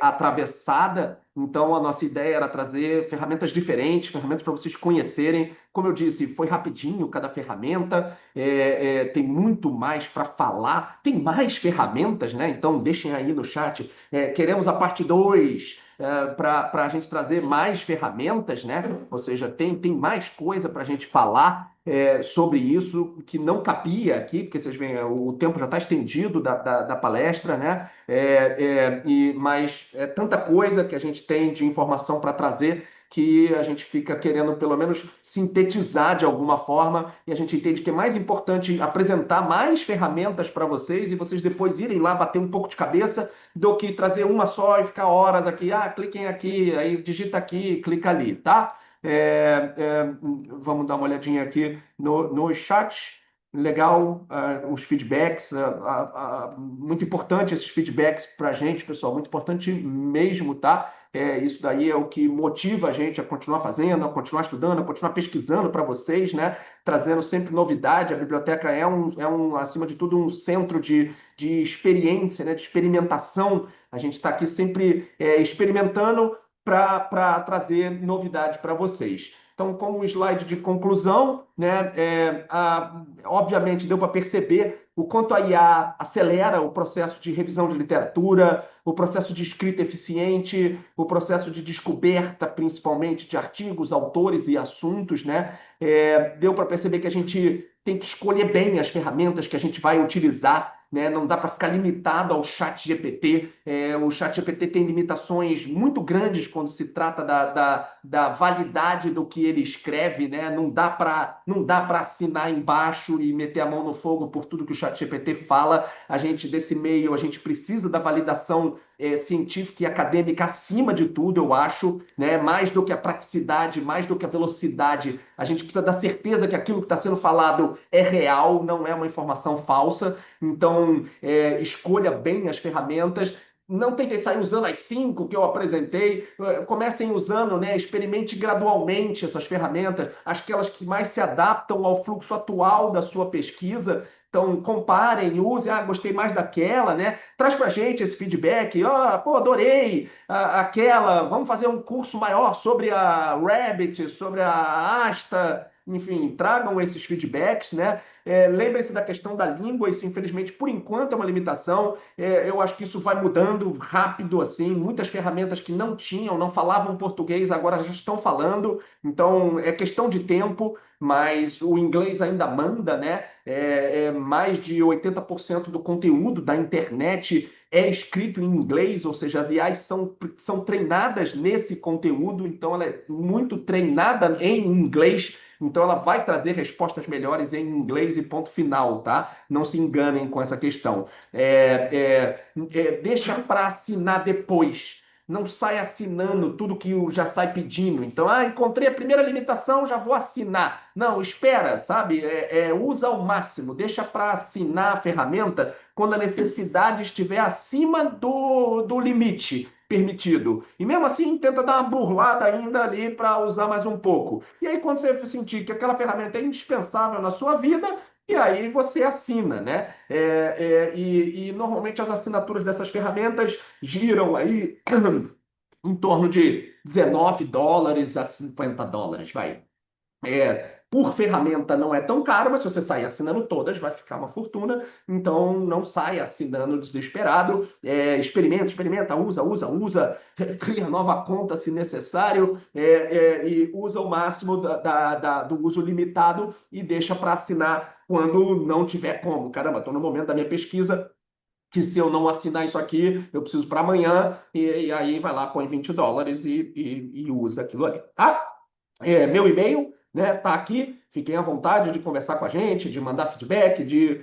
atravessada. Então, a nossa ideia era trazer ferramentas diferentes, ferramentas para vocês conhecerem. Como eu disse, foi rapidinho cada ferramenta, tem muito mais para falar, tem mais ferramentas, né? Então, deixem aí no chat. Queremos a parte 2 para a gente trazer mais ferramentas, né? Ou seja, tem mais coisa para a gente falar sobre isso que não cabia aqui, porque vocês veem, o tempo já está estendido da palestra, né? Mas é tanta coisa que a gente tem de informação para trazer que a gente fica querendo pelo menos sintetizar de alguma forma, e a gente entende que é mais importante apresentar mais ferramentas para vocês e vocês depois irem lá bater um pouco de cabeça do que trazer uma só e ficar horas aqui, cliquem aqui, aí digita aqui, clica ali, tá? Vamos dar uma olhadinha aqui no chat. Legal, os feedbacks, muito importante esses feedbacks para a gente, pessoal, muito importante mesmo, tá? Isso daí é o que motiva a gente a continuar fazendo, a continuar estudando, a continuar pesquisando para vocês, né? Trazendo sempre novidade. A biblioteca acima de tudo, um centro de experiência, né? De experimentação. A gente está aqui sempre experimentando para trazer novidade para vocês. Então, como slide de conclusão, né, obviamente deu para perceber o quanto a IA acelera o processo de revisão de literatura, o processo de escrita eficiente, o processo de descoberta, principalmente, de artigos, autores e assuntos, né? Deu para perceber que a gente tem que escolher bem as ferramentas que a gente vai utilizar, né? Não dá para ficar limitado ao chat GPT. O chat GPT tem limitações muito grandes quando se trata da validade do que ele escreve, né? Não dá para assinar embaixo e meter a mão no fogo por tudo que o chat GPT fala. A gente, desse meio, a gente precisa da validação científica e acadêmica acima de tudo, eu acho, né? Mais do que a praticidade, mais do que a velocidade. A gente precisa da certeza que aquilo que está sendo falado é real, não é uma informação falsa. Então, escolha bem as ferramentas. Não tentem sair usando as 5 que eu apresentei. Comecem usando, né? Experimente gradualmente essas ferramentas, aquelas que mais se adaptam ao fluxo atual da sua pesquisa. Então, comparem, usem, gostei mais daquela, né? Traz pra gente esse feedback, pô, adorei aquela, vamos fazer um curso maior sobre a Rabbit, sobre a Asta, enfim, tragam esses feedbacks, né? Lembrem-se da questão da língua, isso infelizmente por enquanto é uma limitação. Eu acho que isso vai mudando rápido, assim. Muitas ferramentas que não tinham, não falavam português, agora já estão falando. Então é questão de tempo, mas o inglês ainda manda, né? Mais de 80% do conteúdo da internet é escrito em inglês, ou seja, as IAs são treinadas nesse conteúdo, então ela é muito treinada em inglês. Então ela vai trazer respostas melhores em inglês e ponto final, tá? Não se enganem com essa questão. Deixa para assinar depois. Não sai assinando tudo que já sai pedindo. Então, encontrei a primeira limitação, já vou assinar. Não, espera, sabe? Usa ao máximo. Deixa para assinar a ferramenta quando a necessidade estiver acima do limite permitido. E mesmo assim, tenta dar uma burlada ainda ali para usar mais um pouco. E aí, quando você sentir que aquela ferramenta é indispensável na sua vida, e aí você assina, né? E normalmente as assinaturas dessas ferramentas giram aí em torno de US$ 19 a US$ 50, vai. Por ferramenta não é tão caro, mas se você sair assinando todas, vai ficar uma fortuna. Então, não saia assinando desesperado. Experimenta, usa, cria nova conta se necessário, e usa o máximo do uso limitado e deixa para assinar quando não tiver como. Caramba, estou no momento da minha pesquisa que se eu não assinar isso aqui, eu preciso para amanhã, e aí vai lá, põe US$ 20 e usa aquilo ali, tá? Meu e-mail, né, tá aqui. Fiquem à vontade de conversar com a gente, de mandar feedback, de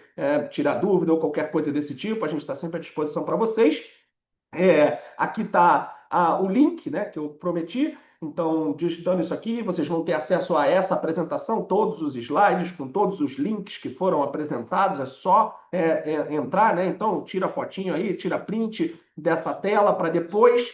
tirar dúvida ou qualquer coisa desse tipo. A gente está sempre à disposição para vocês. Aqui está o link, né, que eu prometi. Então, digitando isso aqui, vocês vão ter acesso a essa apresentação, todos os slides, com todos os links que foram apresentados. É só entrar, né? Então, tira a fotinho aí, tira print dessa tela para depois.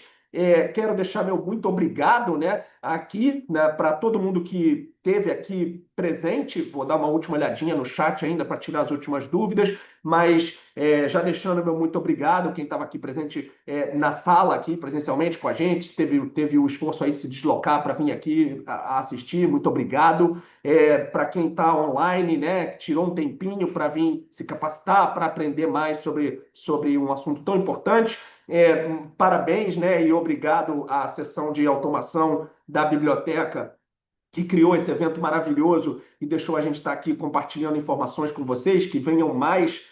Quero deixar meu muito obrigado, né, aqui, né, para todo mundo que esteve aqui presente. Vou dar uma última olhadinha no chat ainda para tirar as últimas dúvidas, mas já deixando meu muito obrigado, quem estava aqui presente na sala, aqui presencialmente com a gente, teve o esforço aí de se deslocar para vir aqui a assistir, muito obrigado. Para quem está online, né, tirou um tempinho para vir se capacitar, para aprender mais sobre um assunto tão importante. Parabéns, né, e obrigado à seção de automação da biblioteca que criou esse evento maravilhoso e deixou a gente estar aqui compartilhando informações com vocês, que venham mais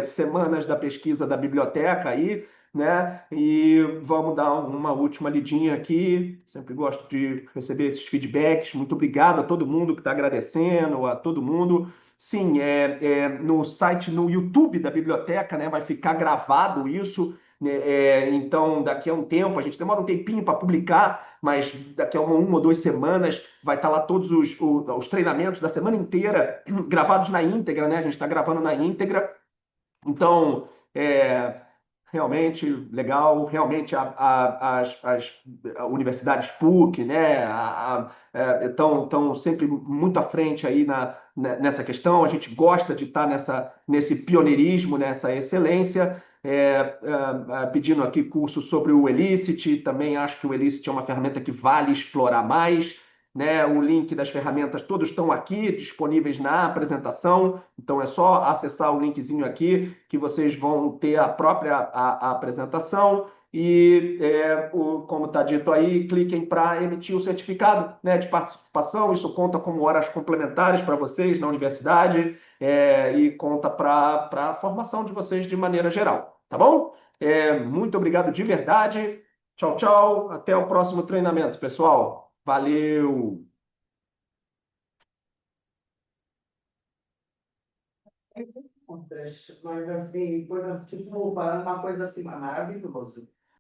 semanas da pesquisa da biblioteca aí, né? E vamos dar uma última lidinha aqui. Sempre gosto de receber esses feedbacks. Muito obrigado a todo mundo que está agradecendo, a todo mundo. Sim, no site, no YouTube da biblioteca, né? Vai ficar gravado isso. né? Então, daqui a um tempo, a gente demora um tempinho para publicar, mas daqui a uma ou 2 semanas vai estar lá todos os treinamentos da semana inteira gravados na íntegra, né? A gente está gravando na íntegra. Então, realmente legal, realmente as universidades PUC, né, estão sempre muito à frente aí nessa questão. A gente gosta de estar nesse pioneirismo, nessa excelência. Pedindo aqui curso sobre o Elicit, também acho que o Elicit é uma ferramenta que vale explorar mais, né? O link das ferramentas todos estão aqui disponíveis na apresentação, então é só acessar o linkzinho aqui que vocês vão ter a própria a apresentação e, como está dito aí, cliquem para emitir o certificado, né, de participação. Isso conta como horas complementares para vocês na universidade, e conta para a formação de vocês de maneira geral, tá bom? Muito obrigado de verdade. Tchau, tchau. Até o próximo treinamento, pessoal. Valeu! Mas assim, coisa, tipo, uma coisa assim maravilhosa.